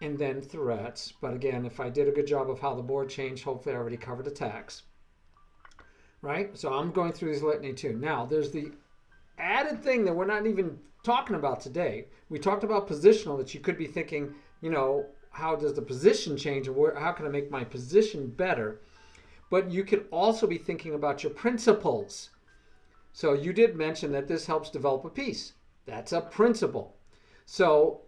and then threats. But again, if I did a good job of how the board changed, hopefully I already covered attacks. Right? So I'm going through this litany too. Now, there's the added thing that we're not even talking about today. We talked about positional, that you could be thinking, how does the position change, or how can I make my position better? But you could also be thinking about your principles. So you did mention that this helps develop a piece. That's a principle. So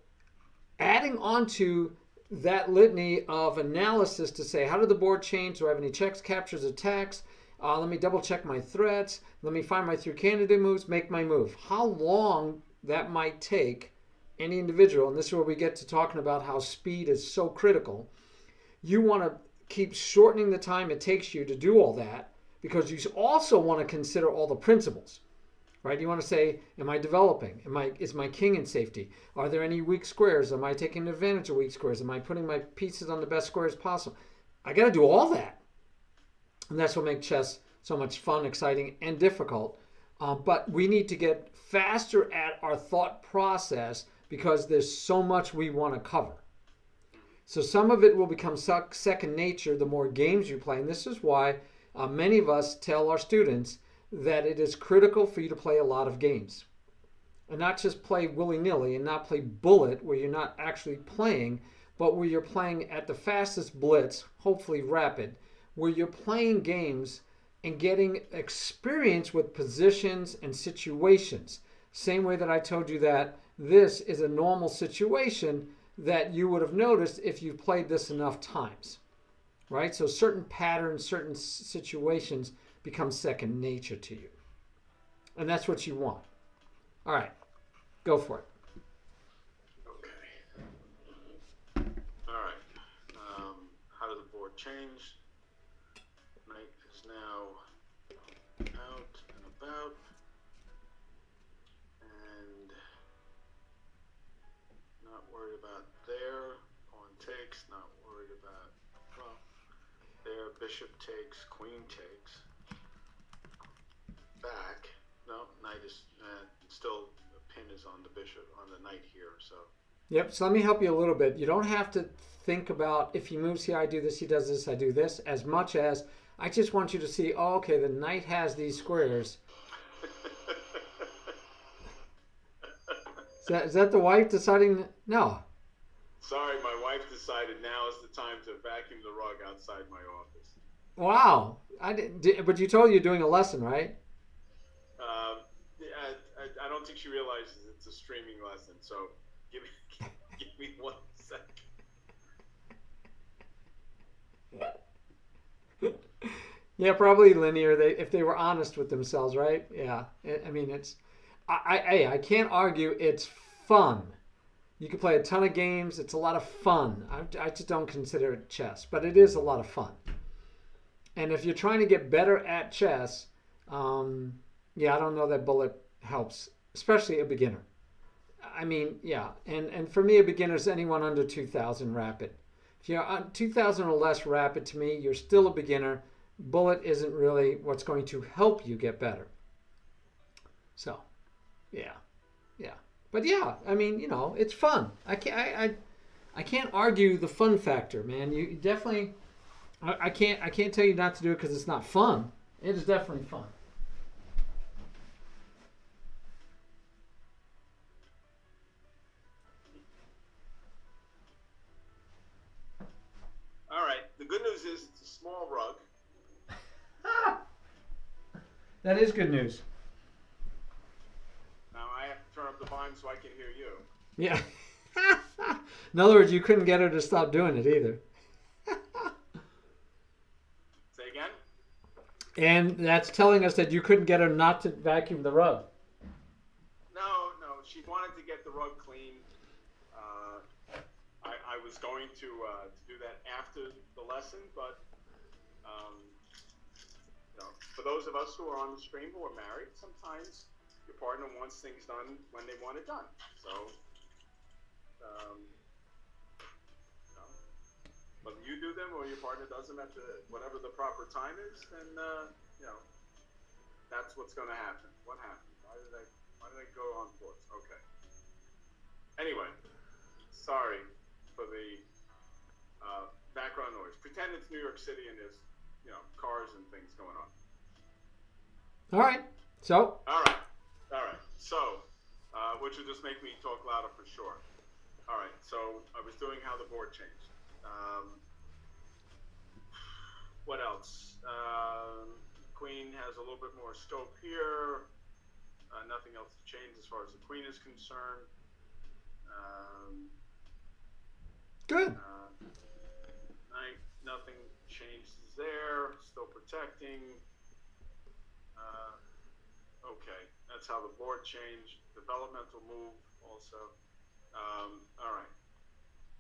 adding on to that litany of analysis to say, how did the board change? Do I have any checks, captures, attacks? Let me double check my threats. Let me find my 3 candidate moves, make my move. How long that might take any individual, and this is where we get to talking about how speed is so critical. You want to keep shortening the time it takes you to do all that, because you also want to consider all the principles, right? You want to say, am I developing? Is my king in safety? Are there any weak squares? Am I taking advantage of weak squares? Am I putting my pieces on the best squares possible? I got to do all that. And that's what makes chess so much fun, exciting, and difficult. But we need to get faster at our thought process because there's so much we want to cover. So some of it will become second nature the more games you play. And this is why many of us tell our students that it is critical for you to play a lot of games. And not just play willy-nilly and not play bullet where you're not actually playing, but where you're playing at the fastest blitz, hopefully rapid, where you're playing games and getting experience with positions and situations. Same way that I told you that this is a normal situation that you would have noticed if you've played this enough times, right? So certain patterns, certain situations become second nature to you. And that's what you want. All right, go for it. Okay. All right. How did the board change? Knight is now out and about. And not worried about there. Pawn bishop takes, queen takes. Back. No, knight is still the pin is on the bishop on the knight here. So Yep. So let me help you a little bit. You don't have to think about if he moves here, I do this, he does this, I do this, as much as I just want you to see, oh, okay, the knight has these squares. Is that the wife deciding? No. Sorry, my wife decided now is the time to vacuum the rug outside my office. Wow. But you told her you're doing a lesson, right? I don't think she realizes it's a streaming lesson. So give me 1 second. Yeah, probably linear. If they were honest with themselves, right? Yeah. I mean, I can't argue. It's fun. You can play a ton of games. It's a lot of fun. I just don't consider it chess, but it is a lot of fun. And if you're trying to get better at chess, yeah, I don't know that bullet helps, especially a beginner. I mean, yeah, and for me, a beginner is anyone under 2,000 rapid. If you're 2,000 or less rapid, to me, you're still a beginner. Bullet isn't really what's going to help you get better. So, yeah. But yeah, I mean, it's fun. I can't argue the fun factor, man. You definitely, I can't tell you not to do it because it's not fun. It is definitely fun. All right. The good news is it's a small rug. That is good news. Now I have to turn up the volume so I can hear you. Yeah. In other words, you couldn't get her to stop doing it either. Say again? And that's telling us that you couldn't get her not to vacuum the rug. No. She wanted to get the rug clean. I was going to do that after the lesson, but for those of us who are on the stream who are married, sometimes your partner wants things done when they want it done. So, whether you do them or your partner does them at whatever the proper time is, then that's what's going to happen. What happened? Why did I go on pause? Okay. Anyway, sorry for the background noise. Pretend it's New York City and there's cars and things going on. All right. So. All right. So, which will just make me talk louder for sure. All right. So I was doing how the board changed. What else? Queen has a little bit more scope here. Nothing else to change as far as the queen is concerned. Good. Knight, nothing changes there. Still protecting. Okay, that's how the board changed. Developmental move also. All right.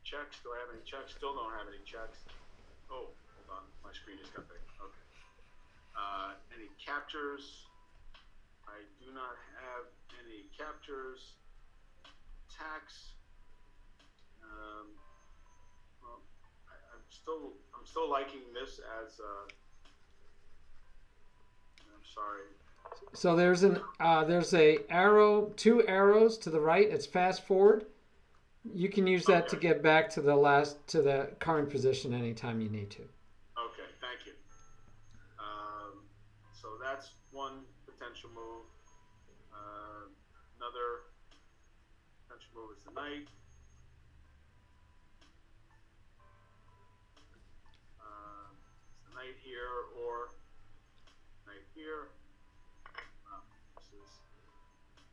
Checks. Do I have any checks? Still don't have any checks. Oh, hold on. My screen just got big. Okay. Any captures? I do not have any captures. Attacks. Well, I'm still liking this as. I'm sorry. So there's a arrow, 2 arrows to the right. It's fast forward. You can use that to get back to the current position anytime you need to. Okay, thank you. So that's one potential move. Another potential move is the knight. It's the knight here or knight here.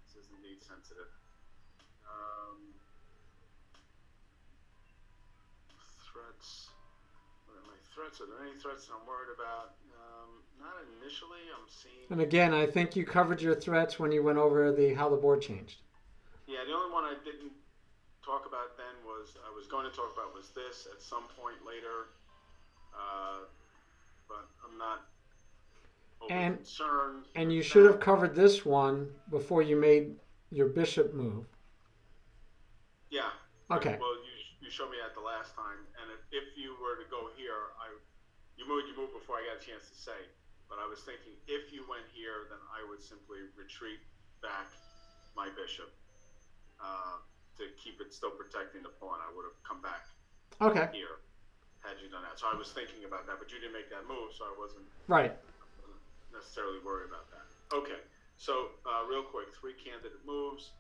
This is indeed sensitive. Threats. What are my threats? Are there any threats that I'm worried about? Not initially. I'm seeing. And again, I think you covered your threats when you went over how the board changed. Yeah, the only one I didn't talk about then was this at some point later, but I'm not overly concerned. And you should have covered this one before you made your bishop move. Yeah. Okay. Well, you showed me that the last time, and if you were to go here, You moved before I got a chance to say. But I was thinking if you went here, then I would simply retreat back my bishop to keep it still protecting the pawn. I would have come back Okay. here had you done that. So I was thinking about that, but you didn't make that move, so I wasn't Right. necessarily worried about that. Okay, so real quick, 3 candidate moves.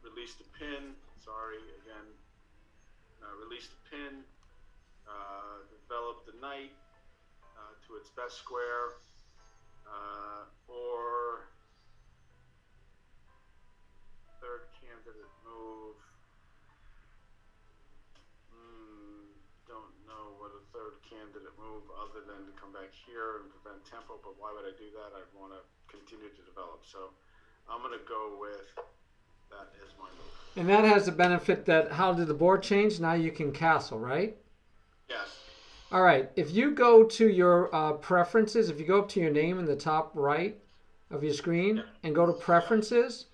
Release the pin. Sorry, again. Release the pin. Develop the knight to its best square. Or third candidate move. Don't know what a third candidate move other than to come back here and prevent tempo, but why would I do that? I'd want to continue to develop. So I'm going to go with that as my move. And that has the benefit that how did the board change? Now you can castle, right? Yes. All right. If you go to your preferences, if you go up to your name in the top right of your screen and go to preferences,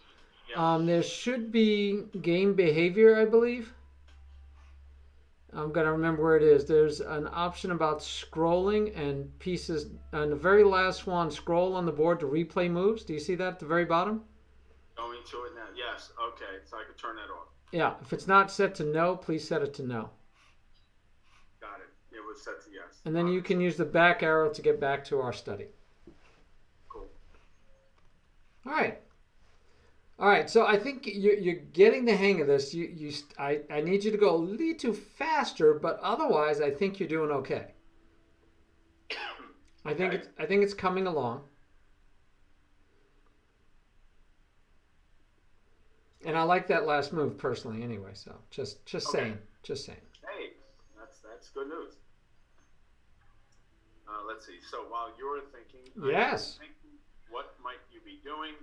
there should be game behavior, I believe. I'm going to remember where it is. There's an option about scrolling and pieces. And the very last one, scroll on the board to replay moves. Do you see that at the very bottom? Going to it now. Yes. Okay. So I could turn that off. Yeah. If it's not set to no, please set it to no. Got it. It was set to yes. And then you can use the back arrow to get back to our study. Cool. All right. All right, so I think you're getting the hang of this. I need you to go a little faster, but otherwise, I think you're doing okay. I think it's coming along, and I like that last move personally. Anyway, so just saying. Hey, that's good news. Let's see. So while you're thinking, yes, what might you be doing?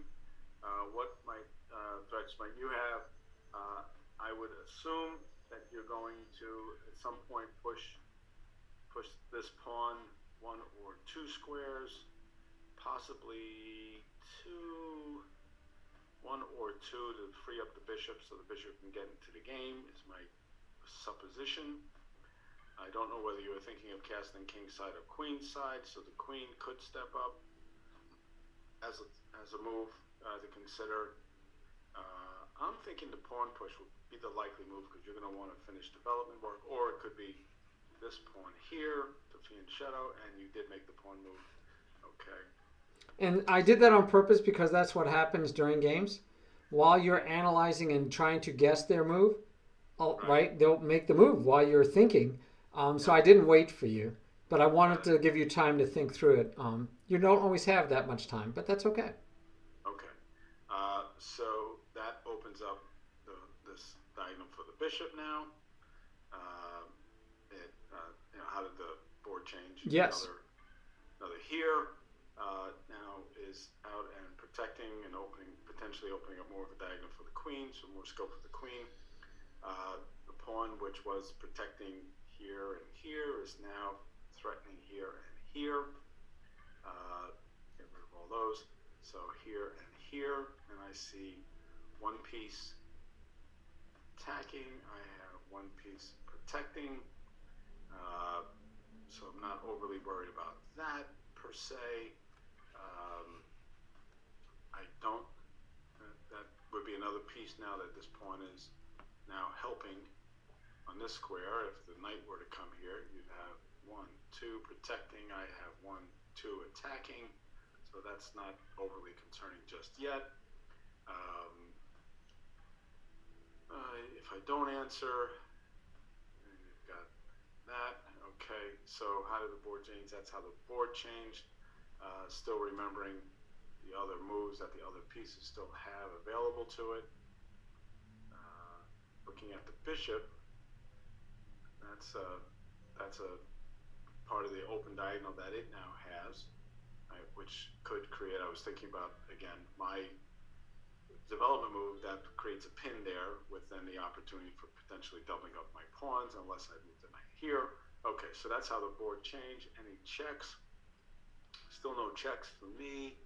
What threats might you have? I would assume that you're going to at some point push this pawn 1 or 2 squares, possibly 1 or 2 to free up the bishop so the bishop can get into the game is my supposition. I don't know whether you were thinking of casting king side or queen side, so the queen could step up as a move to consider. I'm thinking the pawn push would be the likely move because you're going to want to finish development work, or it could be this pawn here to fianchetto, and you did make the pawn move. Okay. And I did that on purpose because that's what happens during games. While you're analyzing and trying to guess their move, right? They'll make the move while you're thinking. So I didn't wait for you, but I wanted to give you time to think through it. You don't always have that much time, but that's okay. Okay. So that opens up this diagonal for the bishop now. How did the board change? Yes. Another here now is out and protecting and potentially opening up more of a diagonal for the queen, so more scope for the queen. The pawn, which was protecting here and here, is now threatening here and here. Get rid of all those. So here and here, and I see 1 piece attacking. I have 1 piece protecting. So I'm not overly worried about that per se. I don't. That would be another piece now that this pawn is now helping on this square. If the knight were to come here, you'd have 1, 2 protecting. I have 1, 2 attacking. So that's not overly concerning just yet. If I don't answer, then you've got that. Okay, so how did the board change? That's how the board changed. Still remembering the other moves that the other pieces still have available to it. Looking at the bishop, that's a part of the open diagonal that it now has, right, which could create, I was thinking about, again, my development move that creates a pin there with then the opportunity for potentially doubling up my pawns unless I move the knight here. Okay, so that's how the board changed. Any checks? Still no checks for me.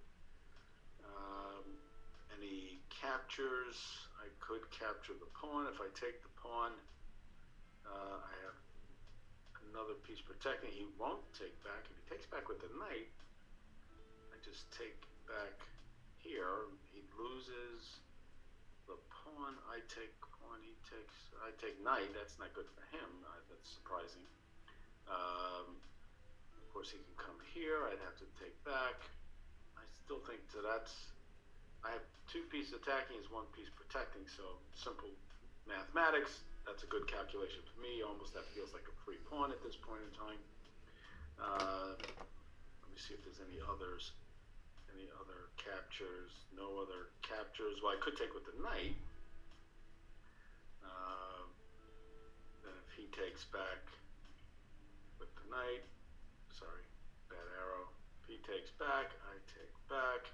Any captures? I could capture the pawn. If I take the pawn, I have another piece protecting. He won't take back. If he takes back with the knight, I just take back here. He loses the pawn. I take pawn. He takes. I take knight. That's not good for him. That's surprising. Of course, he can come here. I'd have to take back. I still think that's. I have two pieces attacking as one piece protecting. So simple mathematics. That's a good calculation for me. Almost that feels like a free pawn at this point in time. Let me see if there's any others. Any other captures? No other captures. Well, I could take with the knight. Then if he takes back with the knight, sorry, bad arrow. If he takes back, I take back.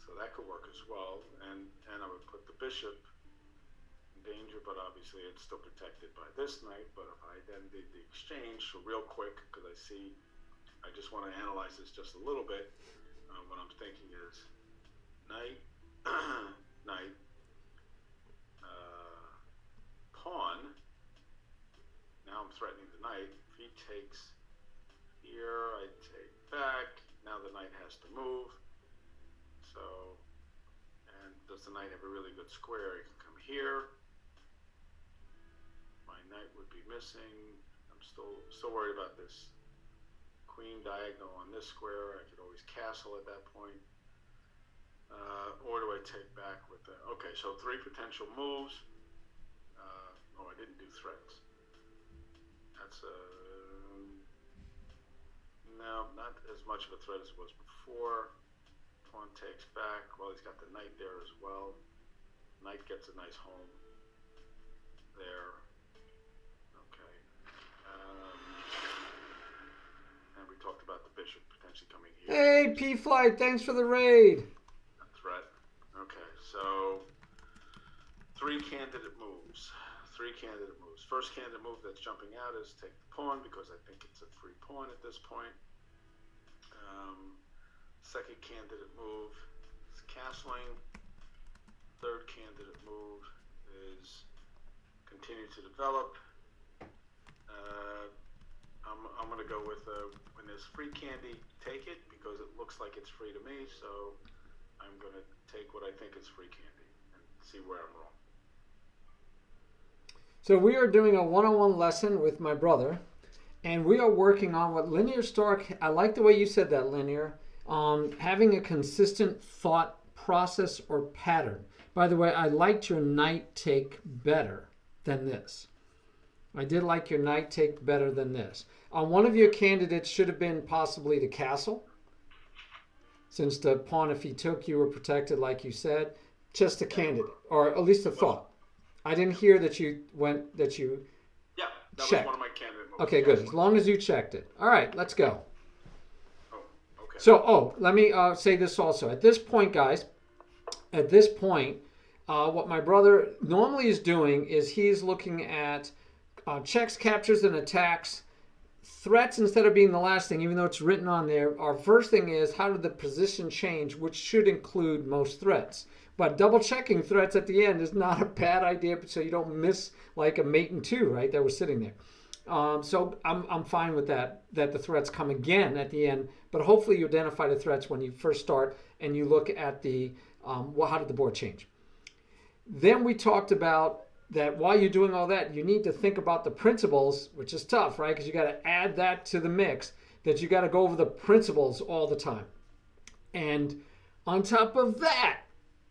So that could work as well, and I would put the bishop in danger, but obviously it's still protected by this knight. But if I then did the exchange, so real quick, because I just want to analyze this just a little bit. What I'm thinking is knight, knight, pawn. Now I'm threatening the knight. If he takes here, I take back. Now the knight has to move. So, and does the knight have a really good square? He can come here. My knight would be missing. I'm still worried about this queen diagonal on this square. I could always castle at that point. Or do I take back with the... Okay, so 3 potential moves. I didn't do threats. That's no, not as much of a threat as it was before. Pawn takes back. Well, he's got the knight there as well. Knight gets a nice home there. Okay. And we talked about the bishop potentially coming here. Hey, P-Flight, thanks for the raid. A threat. Okay, so 3 candidate moves. 3 candidate moves. First candidate move that's jumping out is take the pawn, because I think it's a free pawn at this point. Second candidate move is castling. Third candidate move is continue to develop. I'm going to go with when there's free candy, take it, because it looks like it's free to me. So I'm going to take what I think is free candy and see where I'm wrong. So we are doing a one-on-one lesson with my brother, and we are working on what Linear Stark, I like the way you said that, Linear, having a consistent thought process or pattern. By the way, I liked your knight take better than this. I did like your knight take better than this. One of your candidates should have been possibly the castle, since the pawn, if he took, you were protected, like you said. Just a candidate, or at least a thought. I didn't hear that you checked. Yeah, that was one of my candidate moves. Okay, good. As long as you checked it. All right, let's go. Oh, okay. So, let me say this also. At this point, guys, what my brother normally is doing is he's looking at checks, captures, and attacks. Threats, instead of being the last thing, even though it's written on there, our first thing is how did the position change, which should include most threats. But double checking threats at the end is not a bad idea, so you don't miss like a mate and 2, right, that was sitting there. So I'm fine with that the threats come again at the end, but hopefully you identify the threats when you first start and you look at the how did the board change. Then we talked about that while you're doing all that, you need to think about the principles, which is tough, right? Because you got to add that to the mix, that you got to go over the principles all the time. And on top of that,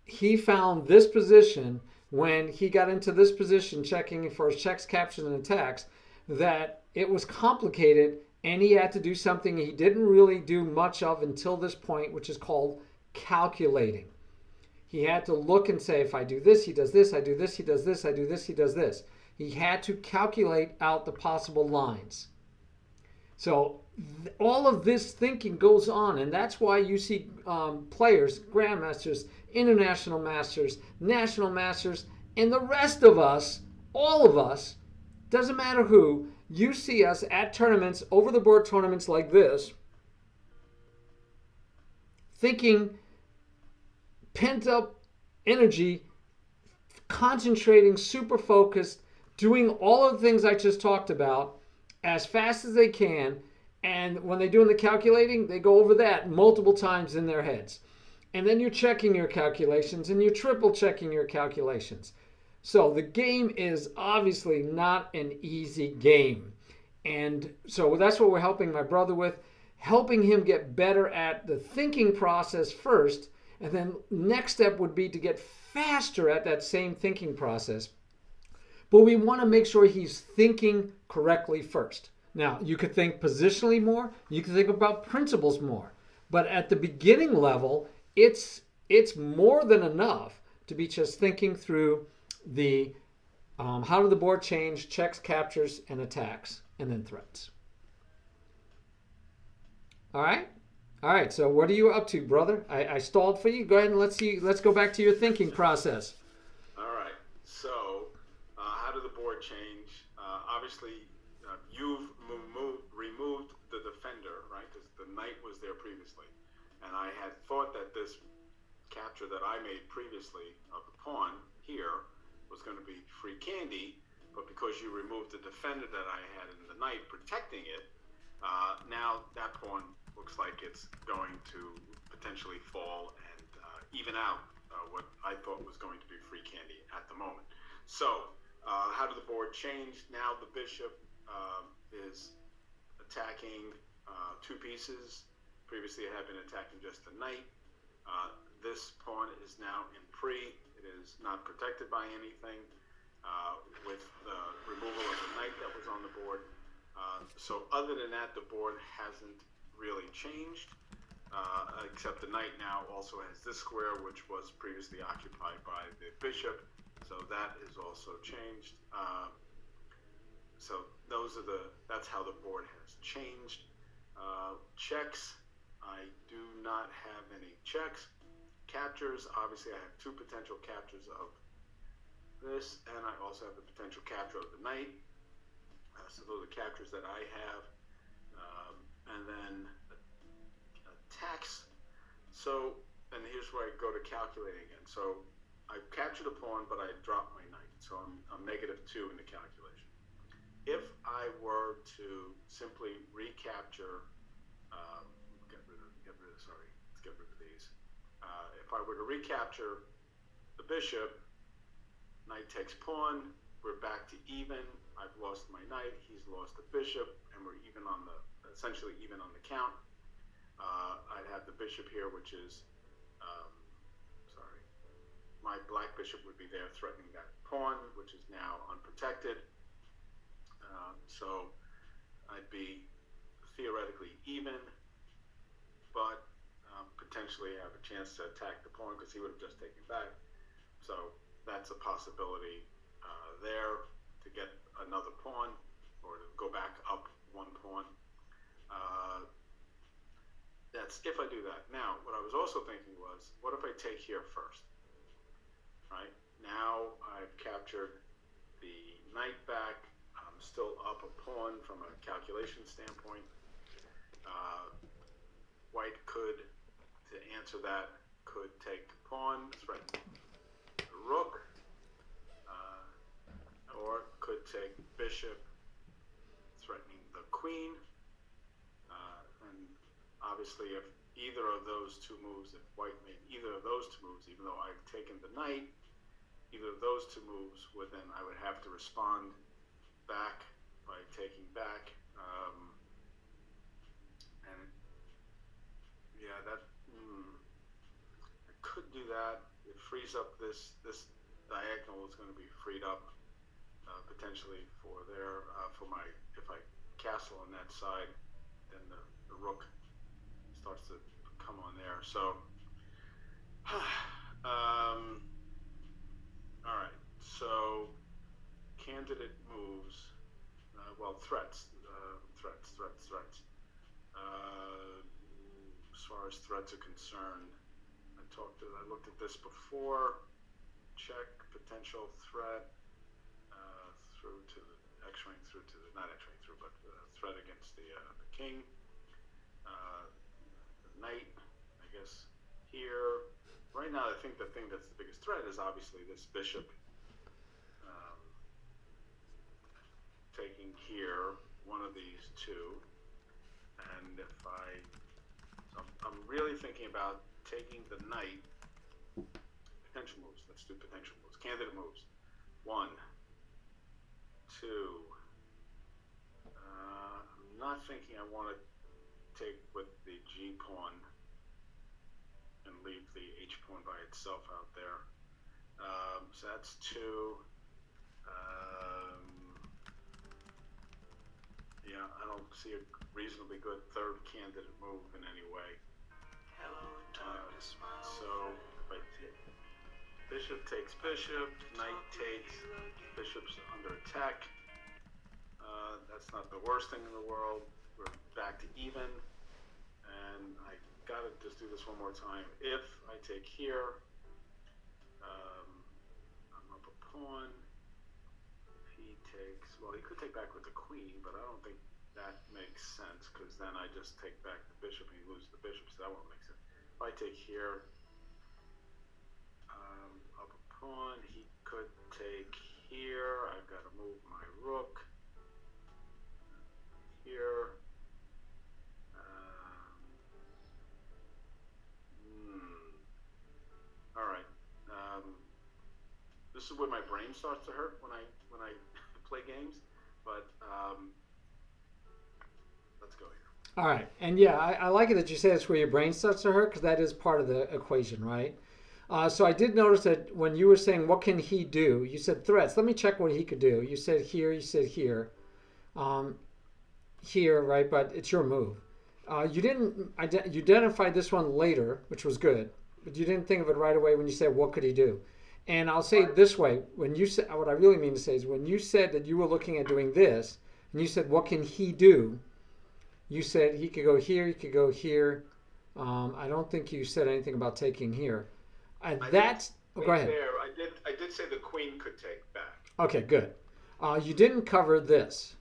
he found this position when he got into this position, checking for his checks, captures, and attacks, that it was complicated and he had to do something he didn't really do much of until this point, which is called calculating. He had to look and say, if I do this, he does this, I do this, he does this, I do this, he does this. He had to calculate out the possible lines. So all of this thinking goes on, and that's why you see players, grandmasters, international masters, national masters, and the rest of us, all of us, doesn't matter who, you see us at tournaments, over the board tournaments like this, thinking pent up energy, concentrating, super focused, doing all of the things I just talked about as fast as they can. And when they're doing the calculating, they go over that multiple times in their heads. And then you're checking your calculations and you're triple checking your calculations. So the game is obviously not an easy game. And so that's what we're helping my brother with, helping him get better at the thinking process first. And then next step would be to get faster at that same thinking process. But we want to make sure he's thinking correctly first. Now, you could think positionally more, you could think about principles more. But at the beginning level, it's more than enough to be just thinking through the how did the board change, checks, captures, and attacks, and then threats. All right? All right, so what are you up to, brother? I stalled for you. Go ahead and let's go back to your thinking process. All right. So, how did the board change? Obviously, you've removed the defender, right? Because the knight was there previously. And I had thought that this capture that I made previously of the pawn here was going to be free candy, but because you removed the defender that I had in the knight protecting it, now that pawn looks like it's going to potentially fall and even out what I thought was going to be free candy at the moment. So, how did the board change? Now the bishop is attacking two pieces. Previously, it had been attacking just the knight. This pawn is now in pre. It is not protected by anything with the removal of the knight that was on the board. So other than that, the board hasn't really changed, except the knight now also has this square, which was previously occupied by the bishop. So that is also changed. So that's how the board has changed. Checks, I do not have any checks. Captures, obviously I have two potential captures of this, and I also have the potential capture of the knight. So those are captures that I have. And then attacks. So, and here's where I go to calculating again. So I captured a pawn, but I dropped my knight. So I'm -2 in the calculation. If I were to simply recapture, let's get rid of these. If I were to recapture the bishop, knight takes pawn, we're back to even. I've lost my knight, he's lost the bishop, and we're even on essentially even on the count. I'd have the bishop here, which is, my black bishop would be there threatening that pawn, which is now unprotected. So I'd be theoretically even, but potentially have a chance to attack the pawn because he would have just taken back. So that's a possibility there to get another pawn or to go back up one pawn. That's if I do that. Now, what I was also thinking was, what if I take here first? Right? Now I've captured the knight back. I'm still up a pawn from a calculation standpoint. White could, to answer that, could take pawn, threaten the rook, or could take bishop, threatening the queen. And obviously, if either of those two moves, if white made either of those two moves, even though I've taken the knight, either of those two moves would then I would have to respond back by taking back. And yeah, that I could do that. It frees up this diagonal is going to be freed up potentially for their for my if I castle on that side, then the rook starts to come on there. So all right, so candidate moves, threats. As far as threats are concerned, I looked at this before. Check potential threat through to the X-wing, not X-wing through, but threat against the king. The knight, I guess here. Right now, I think the thing that's the biggest threat is obviously this bishop here, one of these two, and I'm really thinking about taking the knight. Potential moves. Let's do potential moves. Candidate moves. 1, 2. I'm not thinking I want to take with the G pawn and leave the H pawn by itself out there. So that's 2. Yeah, I don't see a reasonably good third candidate move in any way. So if I take bishop takes bishop, knight takes, bishop's under attack. That's not the worst thing in the world. We're back to even, and I gotta just do this one more time. If I take here, I'm up a pawn. He takes, well, he could take back with the queen, but I don't think that makes sense, because then I just take back the bishop and he loses the bishop, so that won't make sense. If I take here, up a pawn, he could take here. I've got to move my rook here. All right. This is where my brain starts to hurt when I play games, but let's go here. All right. And yeah, I like it that you say it's where your brain starts to hurt, because that is part of the equation, right? So I did notice that when you were saying, what can he do? You said threats. Let me check what he could do. You said here, you said here. Here, right? But it's your move. You didn't you identified this one later, which was good, but you didn't think of it right away when you said, what could he do? And I'll say it this way. When you said, what I really mean to say is, when you said that you were looking at doing this, and you said, what can he do? You said he could go here, he could go here. I don't think you said anything about taking here. And that's, go ahead. I did say the queen could take back. Okay, good. You didn't cover this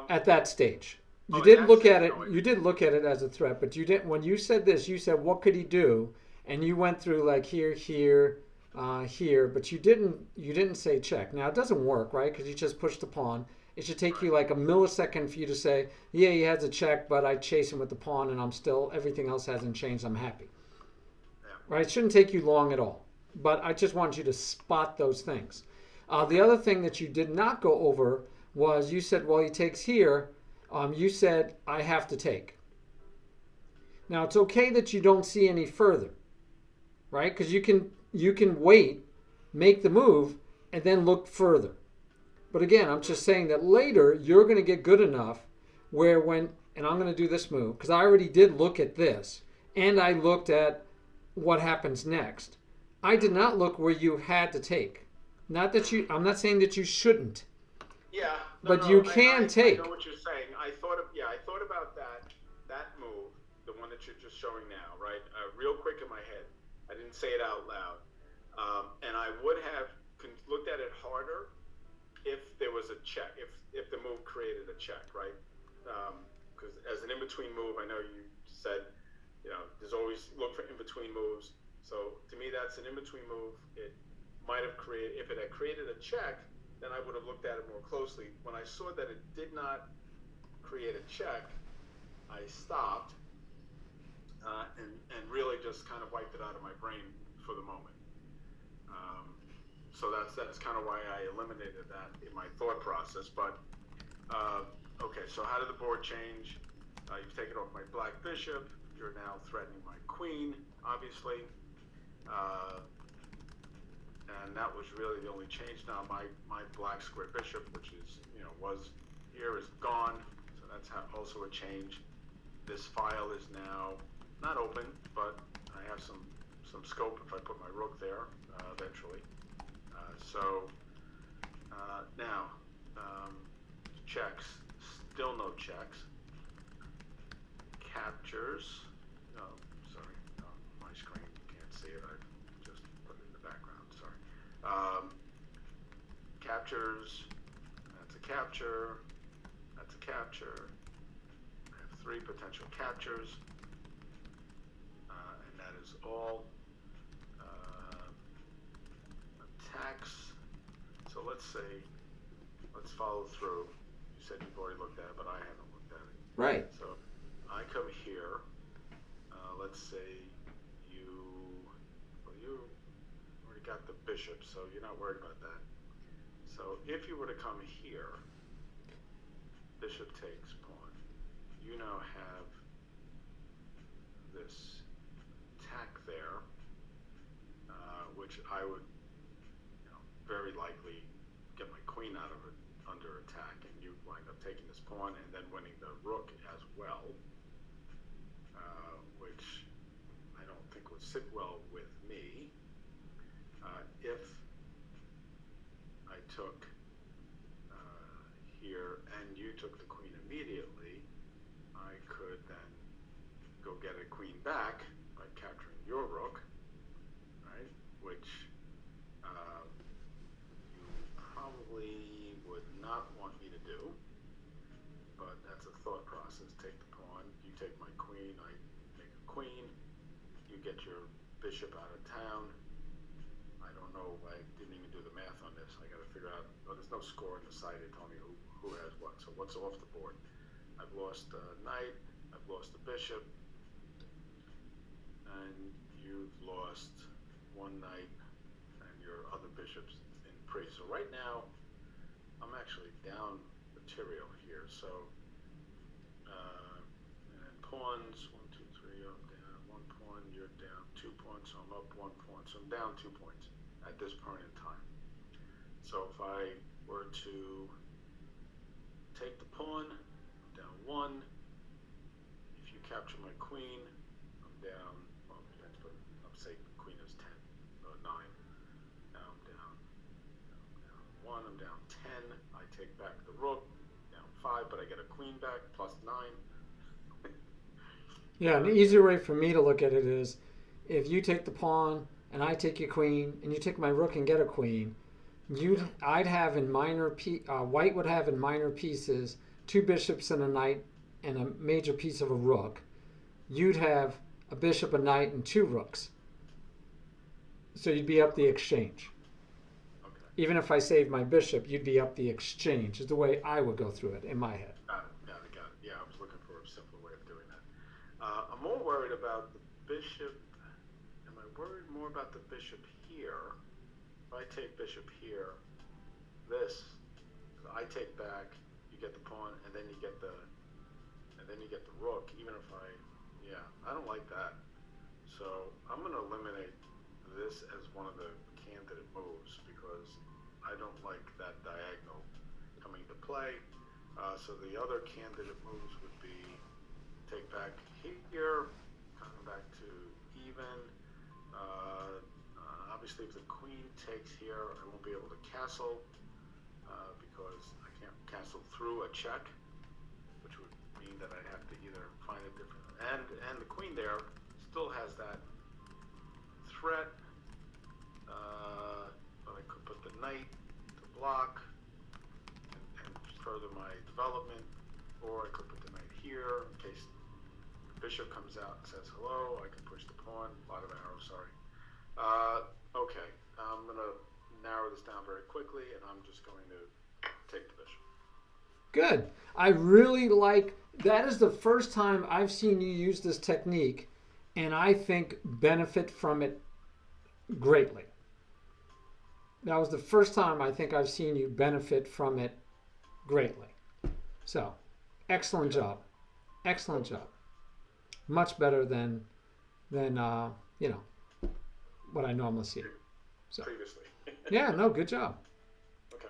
at that stage. You did look at it. You did look at it as a threat, but you didn't. When you said this, you said, what could he do? And you went through like here, here, here, but you didn't say check. Now it doesn't work, right? Because you just pushed the pawn. It should take you like a millisecond for you to say, yeah, he has a check, but I chase him with the pawn, and I'm still, everything else hasn't changed. I'm happy. Yeah. Right? It shouldn't take you long at all. But I just want you to spot those things. The other thing that you did not go over was, you said, well, he takes here. You said, I have to take. Now, it's okay that you don't see any further, right? Because you can wait, make the move, and then look further. But again, I'm just saying that later you're going to get good enough where and I'm going to do this move, because I already did look at this, and I looked at what happens next. I did not look where you had to take. Not that I'm not saying that you shouldn't. Yeah. But you can take. I know what you're saying. I thought about that move, the one that you're just showing now, right? Real quick in my head. I didn't say it out loud. And I would have looked at it harder if there was a check, if the move created a check, right? Because as an in-between move, I know you said, there's always look for in-between moves. So to me, that's an in-between move. It might have created, if it had created a check, then I would have looked at it more closely. When I saw that it did not create a check, I stopped and really just kind of wiped it out of my brain for the moment. So that's kind of why I eliminated that in my thought process. But okay, so how did the board change? You've taken off my black bishop. You're now threatening my queen, obviously. And that was really the only change. Now my black square bishop, which is was here, is gone. So that's also a change. This file is now not open, but I have some scope if I put my rook there eventually. Now checks, still no checks. Captures. Oh, sorry, my screen, you can't see it. I just put it in the background. Sorry. Captures. That's a capture. That's a capture. I have 3 potential captures, and that is all. Attacks. So let's say let's follow through. You said you've already looked at it, but I haven't looked at it. Right. So I come here. Let's say you already got the bishop, so you're not worried about that. So if you were to come here, bishop takes pawn. You now have this attack there, which I would, very likely get my queen out of it under attack, and you wind up taking this pawn and then winning the rook as well, which I don't think would sit well with me. If I took here and you took the queen immediately, I could then go get a queen back by capturing your rook, right? Which you probably would not want me to do, but that's a thought process. Take the pawn, you take my queen, I make a queen, you get your bishop out of town. I don't know, I didn't even do the math on this. I got to figure out, there's no score on the side. They told me who has what. So what's off the board? I've lost the knight, I've lost the bishop, and you've lost one knight and your other bishops in pre. So right now, I'm actually down material here. So, and pawns, 1, 2, 3, I'm down 1 pawn, you're down 2 pawns, so I'm up 1 pawn. So I'm down 2 points at this point in time. So if I were to take the pawn, I'm down 1. If you capture my queen, I'm down, well, let's say queen is 10, or 9. Now I'm down 1, I'm down 10. I take back the rook, down 5, but I get a queen back, plus 9. Yeah, an easier way for me to look at it is if you take the pawn and I take your queen and you take my rook and get a queen, I'd have in white would have in minor pieces 2 bishops and a knight and a major piece of a rook. You'd have a bishop, a knight, and 2 rooks. So you'd be up the exchange. Okay. Even if I saved my bishop, you'd be up the exchange, is the way I would go through it in my head. Got it. Yeah, I was looking for a simpler way of doing that. I'm more worried about the bishop. Am I worried more about the bishop here? If I take bishop here, I take back, you get the pawn, and then you get the rook. Even if I don't like that. So I'm going to eliminate this as one of the candidate moves because I don't like that diagonal coming to play. So the other candidate moves would be take back here, come back to even. Obviously, if the queen takes here, I won't be able to castle because I can't castle through a check, which would mean that I have to either find a different. And the queen there still has that threat, but I could put the knight to block and further my development, or I could put the knight here in case the bishop comes out and says hello. I can push the pawn. A lot of arrows, sorry. Okay, I'm going to narrow this down very quickly, and I'm just going to take the bishop. Good. I really like, that is the first time I've seen you use this technique, and I think benefit from it greatly. That was the first time I think I've seen you benefit from it greatly. So, excellent job. Excellent job. Much better than what I normally see. So Previously. yeah, no, good job. Okay.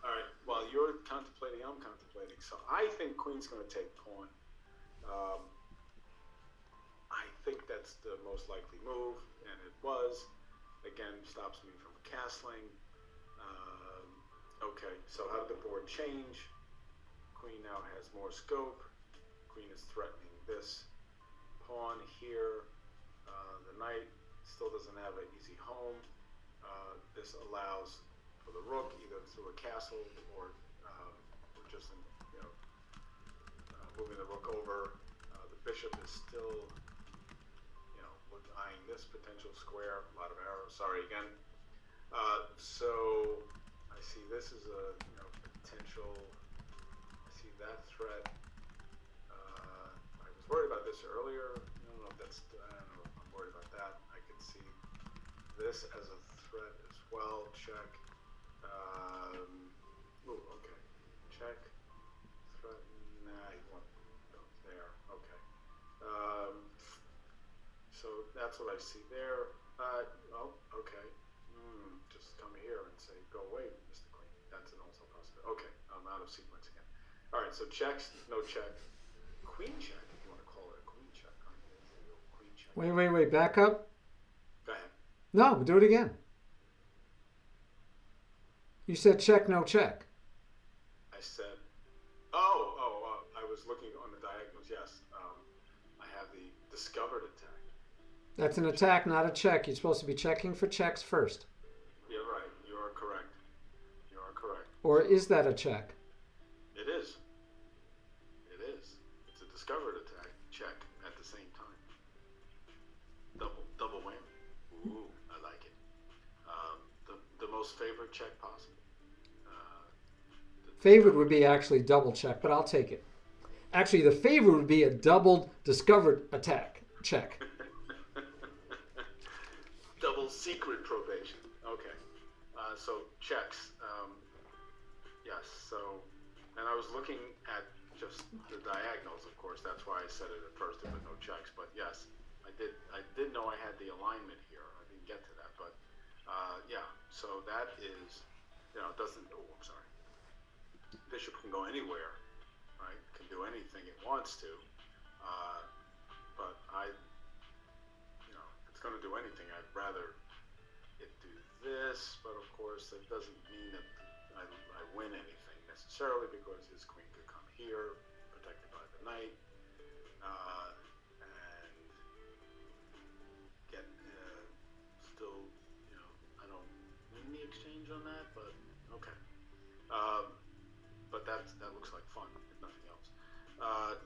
All right. While you're contemplating, I'm contemplating. So I think queen's going to take pawn. I think that's the most likely move, and it was. Again, stops me from castling. Okay, so how did the board change? Queen now has more scope. Queen is threatening this pawn here. The knight still doesn't have an easy home. This allows for the rook either through a castle or just moving the rook over. The bishop is still eyeing this potential square. A lot of arrows. Sorry again. So I see this is a potential. I see that threat. I was worried about this earlier. I don't know if that's. I don't know if I'm worried about that. I can see this as a threat as well. Check. Okay. Check. Threat. Nah, you want there. Okay. So that's what I see there. Okay. Just come here and say, go away, Mr. Queen. That's an also possibility. Okay, I'm out of sequence again. All right, so checks, no check. Queen check, if you want to call it a queen check. Queen check. Wait. Back up. Go ahead. No, do it again. You said check, no check. I said, I was looking on the diagonals. Yes, I have the discovered attack. That's an attack, not a check. You're supposed to be checking for checks first. You're right. You are correct. Or is that a check? It is. It's a discovered attack check at the same time. Double whammy. Ooh, I like it. The most favorite check possible. Favored would be actually double check, but I'll take it. Actually, the favorite would be a double discovered attack check. Double secret probation. Okay. So checks. Yes. So, and I was looking at just the diagonals, of course. That's why I said it at first, there were no checks. But yes, I did know I had the alignment here. I didn't get to that, but yeah. So that is, it doesn't. Oh, I'm sorry. Bishop can go anywhere, right? Can do anything it wants to. But if it's going to do anything, I'd rather it do this. But of course, that doesn't mean that I win anything necessarily, because his queen could come here, protected by the knight, and get still, I don't win the exchange on that, but okay. But that looks like fun, if nothing else.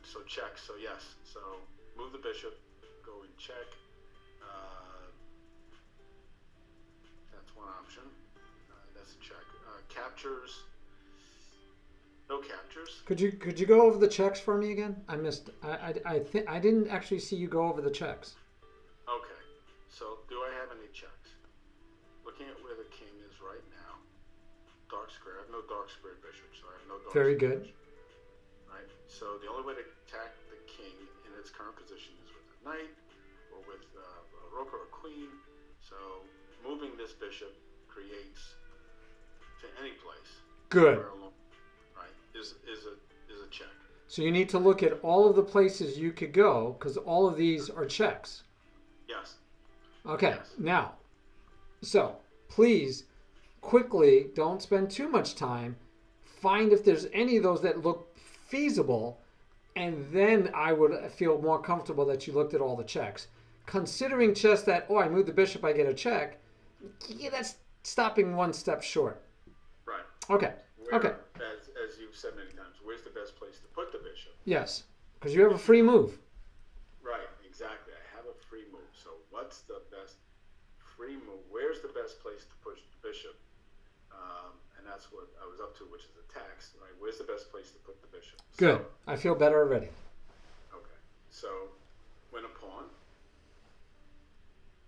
So check. So yes. So move the bishop, go and check. That's one option. That's a check. Captures. No captures. Could you go over the checks for me again? I missed. I think I didn't actually see you go over the checks. Okay. So do I have any checks? Looking at where the king is right now. Dark square. I have no dark square bishop, so I have no dark Very square good. bishop. Right. So the only way to attack the king in its current position is with a knight or with a rook or a queen. So moving this bishop creates to any place. Good. Right. Is a check. So you need to look at all of the places you could go, because all of these are checks. Yes. Okay. Yes. Now, so please, quickly, don't spend too much time. Find if there's any of those that look feasible, and then I would feel more comfortable that you looked at all the checks. Considering just that, I move the bishop, I get a check, yeah, that's stopping one step short. Right. Okay. Okay. As you've said many times, where's the best place to put the bishop? Yes, because you have a free move. Right, exactly. I have a free move. So what's the best free move? Where's the best place to push the bishop? And that's what I was up to, which is attacks. Right? Where's the best place to put the bishop? Good. So, I feel better already. okay. So win a pawn.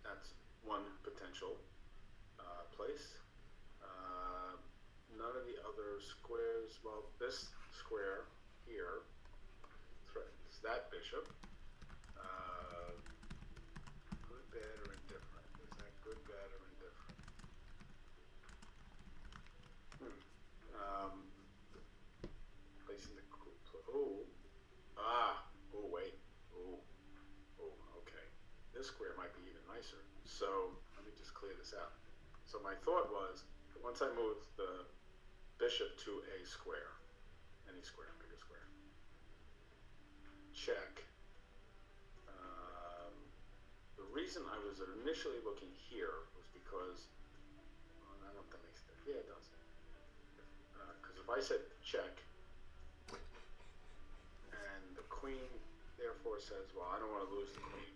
That's one potential place. None of the other squares. Well, this square here threatens that bishop. Good, bad, or indifferent? Is that good, bad, or indifferent? Placing the wait. Okay. This square might be even nicer. So let me just clear this out. So my thought was, once I move the bishop to a square, any square, pick a square, check. The reason I was initially looking here was because, I don't know if that makes sense. Yeah, it does. Because if I said check, and the queen therefore says, well, I don't want to lose the queen.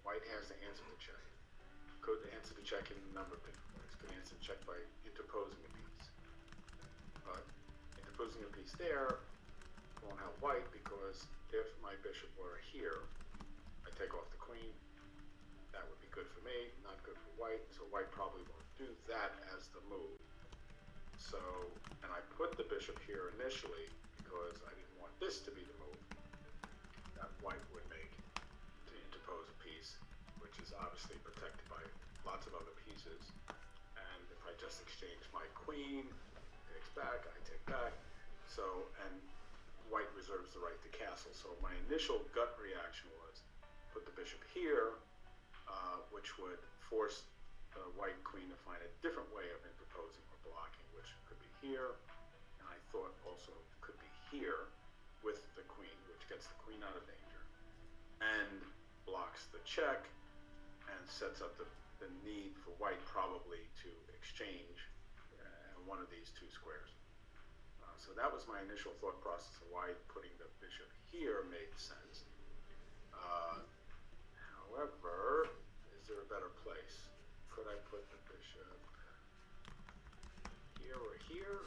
White has to answer the check. Could answer the check in a number of different ways. could answer the check by interposing a piece. But interposing a piece there won't help white, because if my bishop were here, I take off the queen. That would be good for me, not good for white. So white probably won't do that as the move. So, and I put the bishop here initially because I didn't want this to be the move that white would make to interpose a piece, which is obviously protected by lots of other pieces. And if I just exchange my queen, takes back, I take back. So, and white reserves the right to castle. So my initial gut reaction was put the bishop here, which would force the white queen to find a different way of interposing or blocking, which could be here, and I thought also could be here with the queen, which gets the queen out of danger, and blocks the check, and sets up the need for white probably to exchange one of these two squares. So that was my initial thought process of why putting the bishop here made sense. However, is there a better place? Could I put the bishop here or here?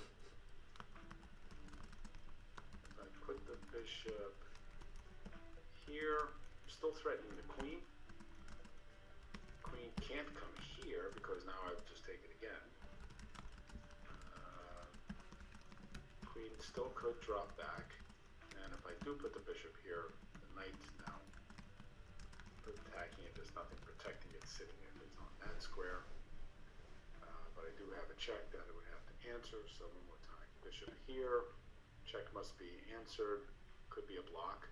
If I put the bishop here, I'm still threatening the queen. Queen can't come here because now I've just taken again. Queen still could drop back, and if I do put the bishop here, the knight's now attacking it. There's nothing protecting it sitting if it's on that square. But I do have a check that it would have to answer. So one more time, bishop here, check must be answered. Could be a block.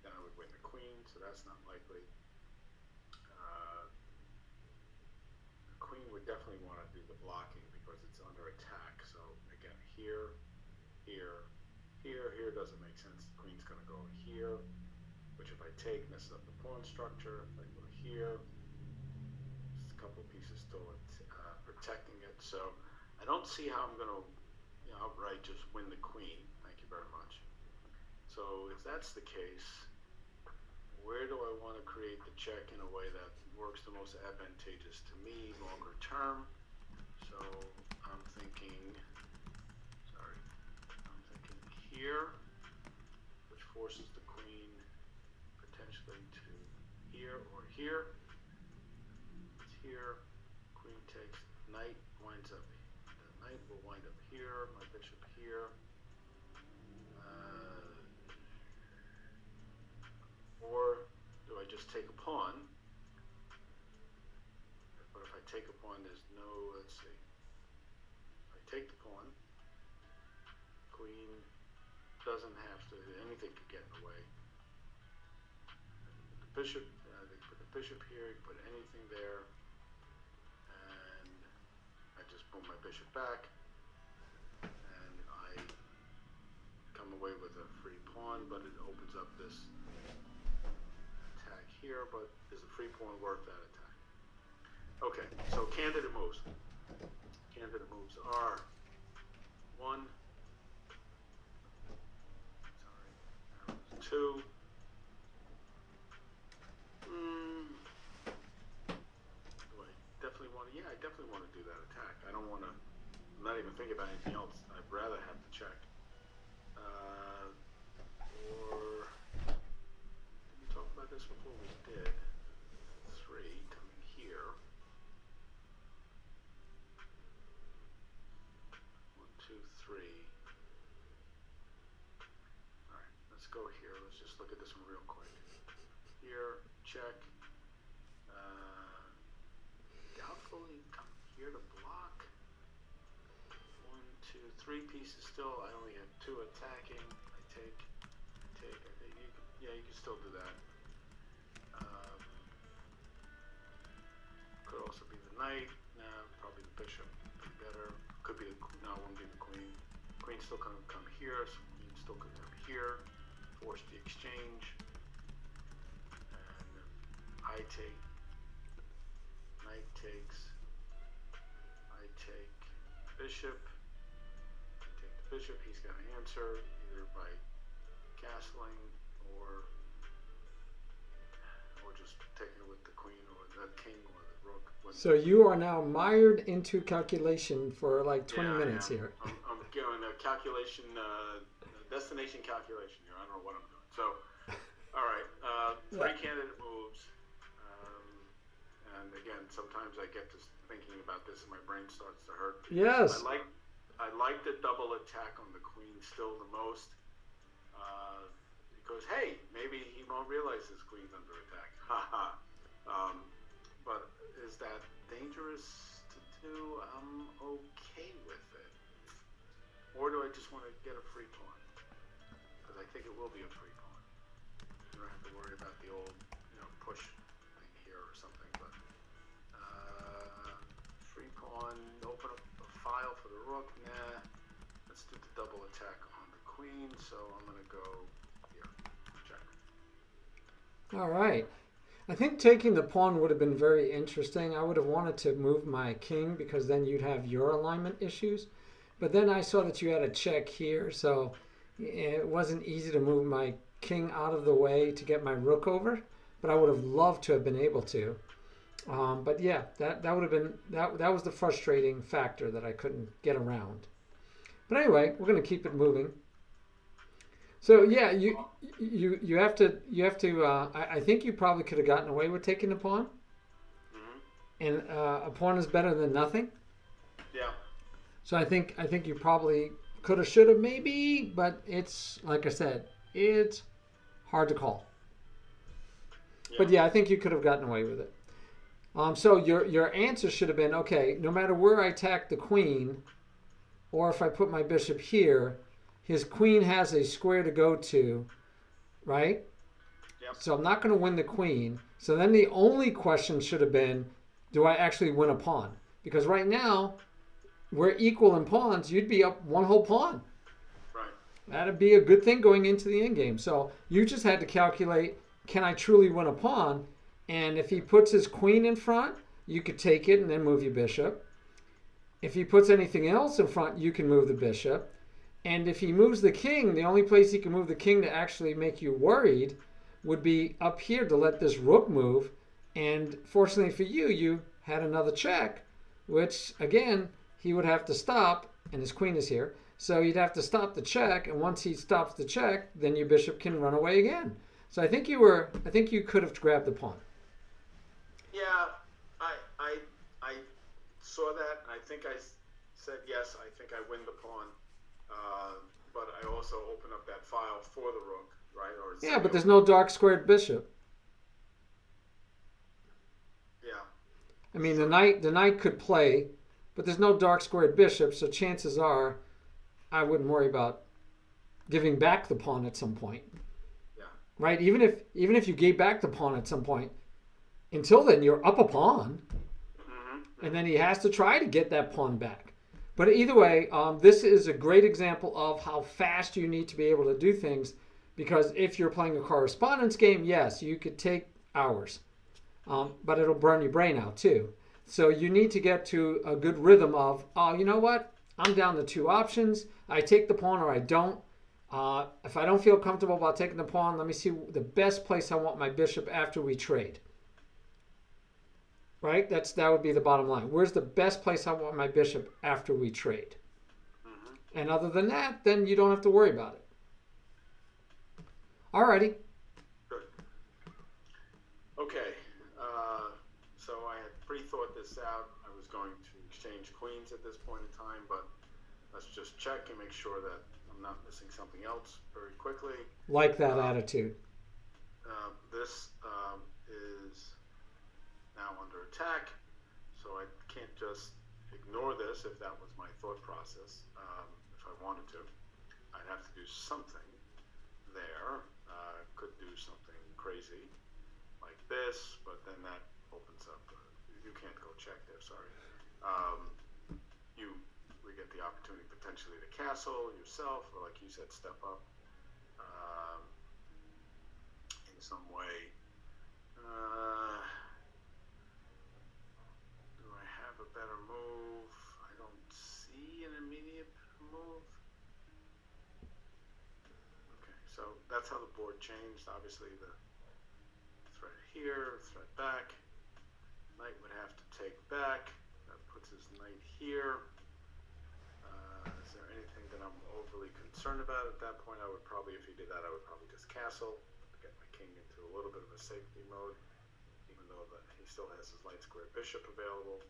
Then I would win the queen, so that's not likely. The queen would definitely want to do the blocking because it's under attack. So again, here, here, here, here doesn't make sense. The queen's going to go here, which if I take, messes up the pawn structure. If I go here, just a couple of pieces still protecting it. So I don't see how I'm going to outright just win the queen. Thank you very much. So if that's the case, where do I want to create the check in a way that works the most advantageous to me longer term? So I'm thinking here, which forces the queen potentially to here or here. It's here, queen takes, knight winds up, the knight will wind up here, my bishop here. Or do I just take a pawn? But if I take a pawn, there's no, let's see. If I take the pawn, queen doesn't have to, anything could get in the way. The bishop, they put the bishop here, you put anything there, and I just move my bishop back, and I come away with a free pawn, but it opens up this attack here, but is a free pawn worth that attack? Okay, so candidate moves. Candidate moves are 1, 2. Do I definitely want to? Yeah, I definitely want to do that attack. I don't want to. I'm not even thinking about anything else. I'd rather have the check. Or did we talk about this before? We did. 3 coming here. 1, 2, 3. Let's go here. Let's just look at this one real quick. Here, check. Doubtfully come here to block. 1, 2, 3 pieces still. I only have 2 attacking. I take. I think you can still do that. Could also be the knight. Nah, probably the bishop. Be better. Could be no, it won't be the queen. Queen still can come here. So queen still could come here. Force the exchange, and I take, knight takes, I take bishop, I take the bishop, he's got to answer either by castling or just taking it with the queen or the king or the rook. So you are now mired into calculation for like 20 Yeah, I minutes am. here. I'm doing a calculation, destination calculation here. I don't know what I'm doing. So, all right, three candidate moves. Um, and again, sometimes I get to thinking about this and my brain starts to hurt. Yes. I like the double attack on the queen still the most. Because hey, maybe he won't realize his queen's under attack. Haha. But is that dangerous to do? I'm okay with it. Or do I just want to get a free pawn? Because I think it will be a free pawn. You don't have to worry about the old, push thing here or something. But free pawn, open up a file for the rook. Nah. Let's do the double attack on the queen. So I'm going to go here. Check. All right. I think taking the pawn would have been very interesting. I would have wanted to move my king because then you'd have your alignment issues. But then I saw that you had a check here, so it wasn't easy to move my king out of the way to get my rook over. But I would have loved to have been able to. But yeah, that would have been that was the frustrating factor that I couldn't get around. But anyway, we're going to keep it moving. So yeah, you have to. I think you probably could have gotten away with taking a pawn, and a pawn is better than nothing. Yeah. So I think you probably could have, should have, maybe, but it's like I said, it's hard to call. Yeah. But yeah, I think you could have gotten away with it. So your answer should have been, okay, no matter where I attack the queen, or if I put my bishop here, his queen has a square to go to, right? Yep. So I'm not going to win the queen. So then the only question should have been, do I actually win a pawn? Because right now, we're equal in pawns. You'd be up one whole pawn. Right. That'd be a good thing going into the endgame. So you just had to calculate, can I truly win a pawn? And if he puts his queen in front, you could take it and then move your bishop. If he puts anything else in front, you can move the bishop. And if he moves the king, the only place he can move the king to actually make you worried would be up here to let this rook move. And fortunately for you, you had another check, which, again, he would have to stop, and his queen is here. So you'd have to stop the check, and once he stops the check, then your bishop can run away again. So I think you could have grabbed the pawn. Yeah, I saw that, and I think I said yes. I think I win the pawn, but I also open up that file for the rook, right? Or Yeah, but there's no dark squared bishop. Yeah. I mean, the knight could play, but there's no dark squared bishop, so chances are I wouldn't worry about giving back the pawn at some point. Yeah. Right? Even if you gave back the pawn at some point, until then you're up a pawn, and then he has to try to get that pawn back. But either way, this is a great example of how fast you need to be able to do things, because if you're playing a correspondence game, yes, you could take hours, but it'll burn your brain out too. So you need to get to a good rhythm of, oh, you know what? I'm down to two options. I take the pawn or I don't. If I don't feel comfortable about taking the pawn, let me see the best place I want my bishop after we trade. Right? That would be the bottom line. Where's the best place I want my bishop after we trade? And other than that, then you don't have to worry about it. Alrighty. Good. Okay. So I had pre-thought this out. I was going to exchange queens at this point in time, but let's just check and make sure that I'm not missing something else very quickly. Like that attitude. This is now under attack, so I can't just ignore this if that was my thought process. If I wanted to, I'd have to do something there. Could do something crazy like this, but then that opens up. You can't go check there. Sorry. We get the opportunity potentially to castle yourself, or like you said, step up in some way. Do I have a better move? I don't see an immediate move. Okay, so that's how the board changed. Obviously, the threat here, threat back. Knight would have to take back. That puts his knight here. Is there anything that I'm overly concerned about at that point? I would probably, if he did that, I would probably just castle, get my king into a little bit of a safety mode, even though he still has his light square bishop available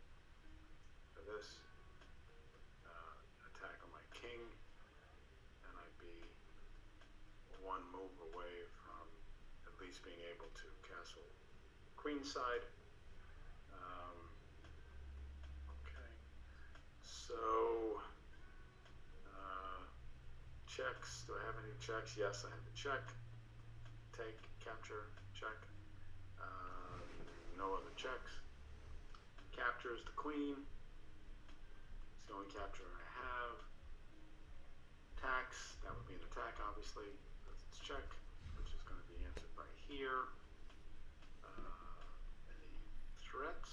for this. Attack on my king, and I'd be one move away from at least being able to castle queenside. Okay, so checks. Do I have any checks? Yes, I have a check. Take, capture, check. No other checks. Captures the queen. It's the only capture I have. Attacks. That would be an attack, obviously. Let's check, which is going to be answered by here. Any threats?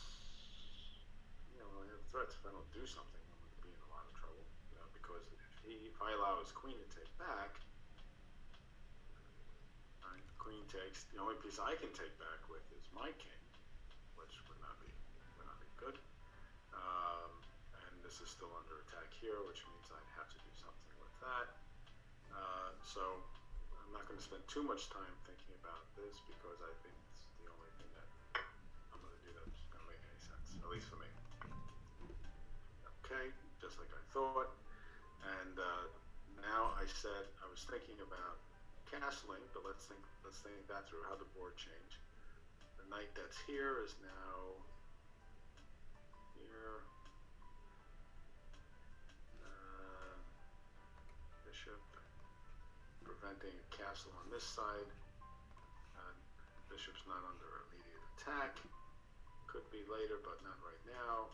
I have threats. If I don't do something, I'm going to be in a lot of trouble. Because if I allow his queen to take back, right, the queen takes. The only piece I can take back with is my king, which would not be good. And this is still under attack here, which means I'd have to do something with that. So I'm not going to spend too much time thinking about this because I think it's the only thing that I'm going to do that's going to make any sense, at least for me. Okay, just like I thought. And now I was thinking about castling, but let's think that through. How the board changed. The knight that's here is now here. Bishop preventing a castle on this side. Bishop's not under immediate attack. Could be later, but not right now.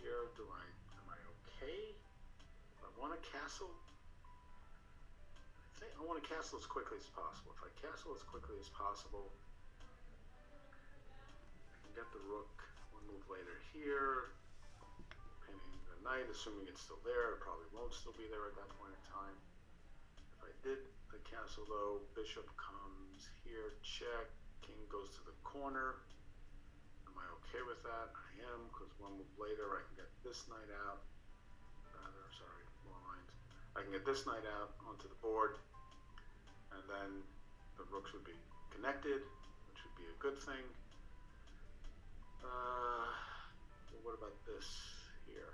Here, am I okay? Do I want a castle? I think I want to castle as quickly as possible. If I castle as quickly as possible, I can get the rook one move later here, pinning the knight, assuming it's still there. It probably won't still be there at that point in time. If I did the castle though, bishop comes here, check, king goes to the corner. Am I okay with that? I am, because one move later I can get this knight out. Sorry, more lines. I can get this knight out onto the board, and then the rooks would be connected, which would be a good thing. What about this here?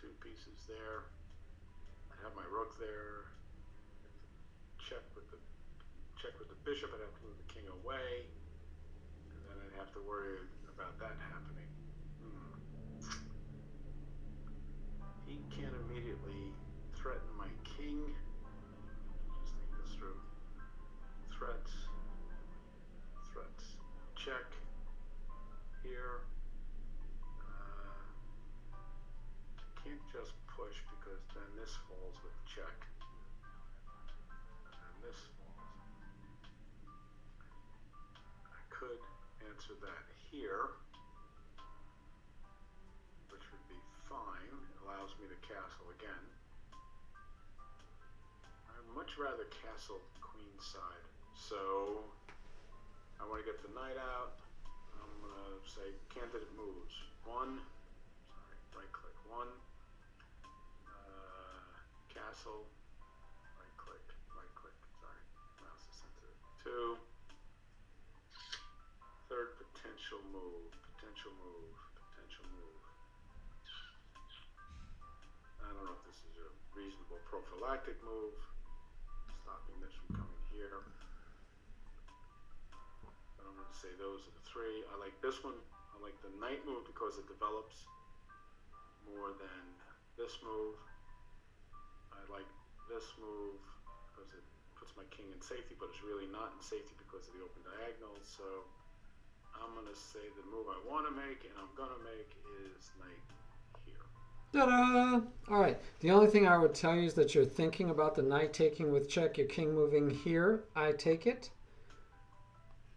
Two pieces there. I have my rook there. Check with the bishop. I'd have to move the king away, and then I'd have to worry about that happening. He can't immediately threaten my king. Just think this through. Threats. Check. Here. Can't just push because then this falls with check. And this falls. I could answer that here, which would be fine. It allows me to castle again. I'd much rather castle queenside. So I want to get the knight out. I'm going to say candidate moves. Right click, 1. Castle, right click, mouse is sensitive. 2. Third potential move. I don't know if this is a reasonable prophylactic move, stopping this from coming here. But I'm going to say those are the 3. I like this one. I like the knight move because it develops more than this move. I like this move because it puts my king in safety, but it's really not in safety because of the open diagonal. So I'm going to say the move I want to make, and I'm going to make, is knight here. Ta-da! All right. The only thing I would tell you is that you're thinking about the knight taking with check, your king moving here. I take it.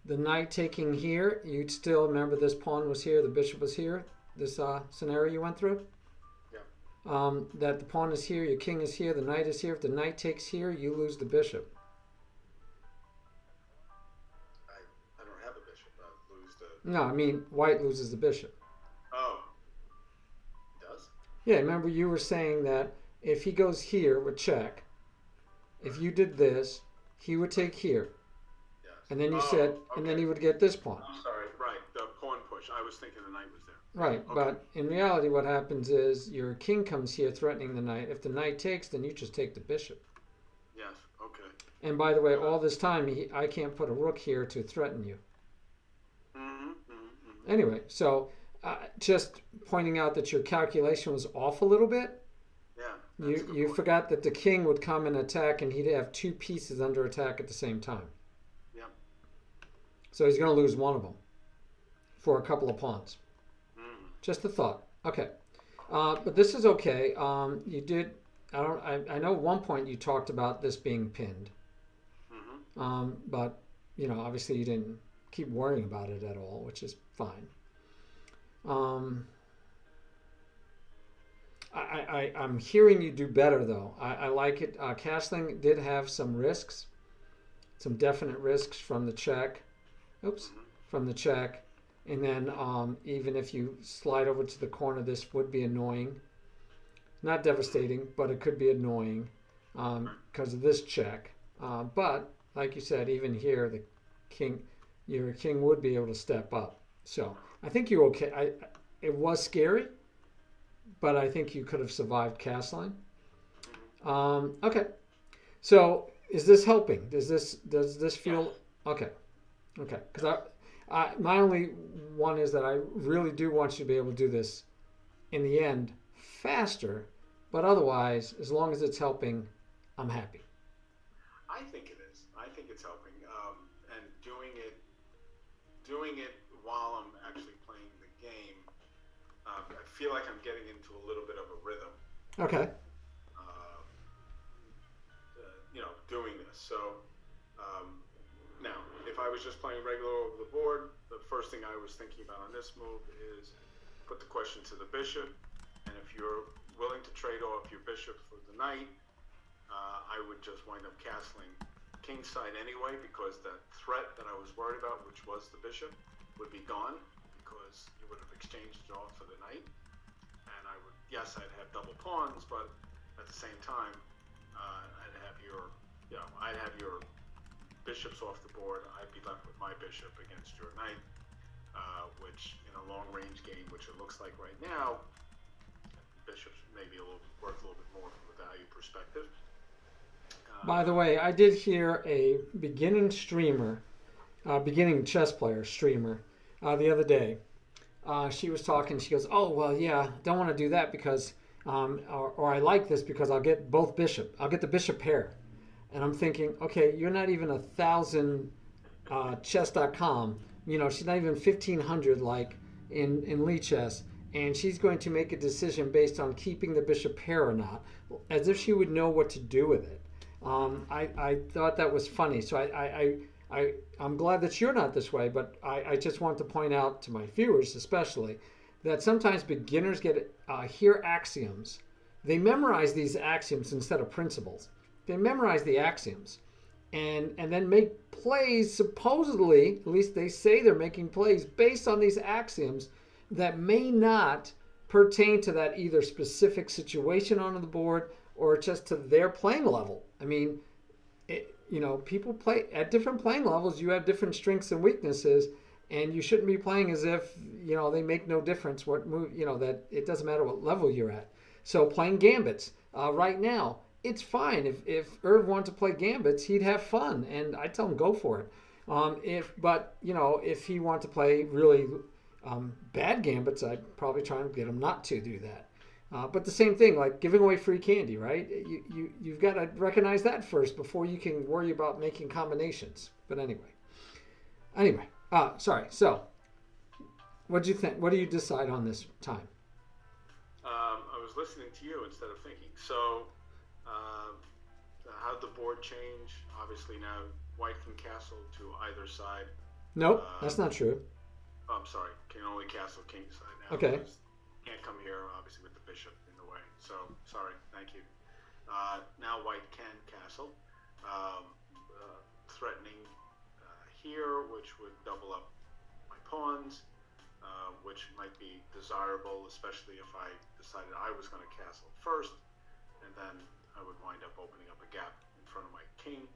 The knight taking here, you'd still remember this pawn was here, the bishop was here. This scenario you went through? Yeah. that the pawn is here, your king is here, the knight is here. If the knight takes here, you lose the bishop. I don't have a bishop. I lose the. No, I mean white loses the bishop. Oh, it does. Yeah, remember you were saying that if he goes here with check, if you did this, he would take here, Yes. and then you Oh, said, and then okay. he would get this pawn. I'm sorry. Right, the pawn push. I was thinking the knight was there. Right, Okay. but in reality, what happens is your king comes here threatening the knight. If the knight takes, then you just take the bishop. Yes. Okay. And by the way, all this time, I can't put a rook here to threaten you. Mm-hmm. Mm-hmm. Anyway, so just pointing out that your calculation was off a little bit. Yeah. That's a good You point. forgot that the king would come and attack, and he'd have two pieces under attack at the same time. Yep. So he's going to lose one of them for a couple of pawns. Mm-hmm. Just a thought. Okay, but this is okay. You did. I know at one point you talked about this being pinned, Mm-hmm. but obviously you didn't keep worrying about it at all, which is fine. I'm hearing you do better though. I like it. Castling did have some risks, some definite risks from the check. Oops, Mm-hmm. from the check. And then even if you slide over to the corner, this would be annoying. Not devastating, but it could be annoying because of this check. But like you said, even here, your king would be able to step up. So I think you're okay. It was scary, but I think you could have survived castling. Okay. So is this helping? Does this feel okay? Okay, because my only one is that I really do want you to be able to do this in the end faster, but otherwise, as long as it's helping, I'm happy. I think it is. I think it's helping. And doing it while I'm actually playing the game, I feel like I'm getting into a little bit of a rhythm. Okay. Doing this. So now, if I was just playing regular over the board, the first thing I was thinking about on this move is put the question to the bishop, and if you're willing to trade off your bishop for the knight, I would just wind up castling kingside anyway, because that threat that I was worried about, which was the bishop, would be gone because you would have exchanged it off for the knight, and I'd have double pawns, but at the same time, I'd have your bishops off the board. I'd be left with my bishop against your knight, which in a long-range game, which it looks like right now, bishops may be worth a little bit more from a value perspective. By the way, I did hear a beginning chess player streamer, the other day. She was talking. She goes, "Oh well, yeah, don't want to do that because, or I like this because I'll get both bishop. I'll get the bishop pair." And I'm thinking, okay, you're not even 1,000 chess.com. She's not even 1,500 like in Lichess, and she's going to make a decision based on keeping the bishop pair or not, as if she would know what to do with it. I thought that was funny. So I'm glad that you're not this way, but I just want to point out to my viewers especially that sometimes beginners hear axioms. They memorize these axioms instead of principles. They memorize the axioms and then make plays, supposedly, at least they say they're making plays based on these axioms that may not pertain to that either specific situation on the board or just to their playing level. I mean, people play at different playing levels. You have different strengths and weaknesses, and you shouldn't be playing as if, they make no difference what move, that it doesn't matter what level you're at. So playing gambits right now, it's fine. If Irv wanted to play gambits, he'd have fun, and I tell him go for it. If he wanted to play really bad gambits, I'd probably try and get him not to do that. But the same thing, like giving away free candy, right? You've got to recognize that first before you can worry about making combinations. But anyway, sorry. So, what do you think? What do you decide on this time? I was listening to you instead of thinking. So, how'd the board change? Obviously now white can castle to either side. Nope, that's not true. Oh, I'm sorry. Can only castle king side now. Okay. can't come here, obviously, with the bishop in the way. So, sorry, thank you. Now white can castle, threatening here, which would double up my pawns, which might be desirable, especially if I decided I was going to castle first, and then I would wind up opening up a gap in front of my king.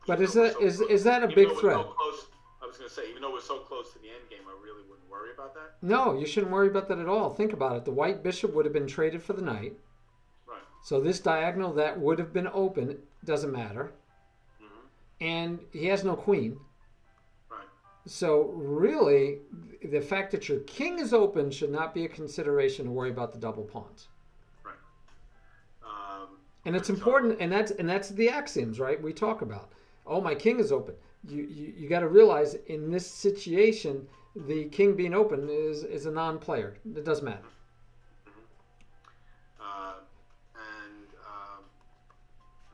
But is that a big threat? So close, I was going to say, even though we're so close to the end game, I really wouldn't worry about that. No, you shouldn't worry about that at all. Think about it. The white bishop would have been traded for the knight. Right. So this diagonal that would have been open doesn't matter. Mm-hmm. And he has no queen. Right. So really, the fact that your king is open should not be a consideration to worry about the double pawns. Right. And it's important, and that's the axioms, right? We talk about. Oh, my king is open. You got to realize in this situation, the king being open is a non-player. It doesn't matter. And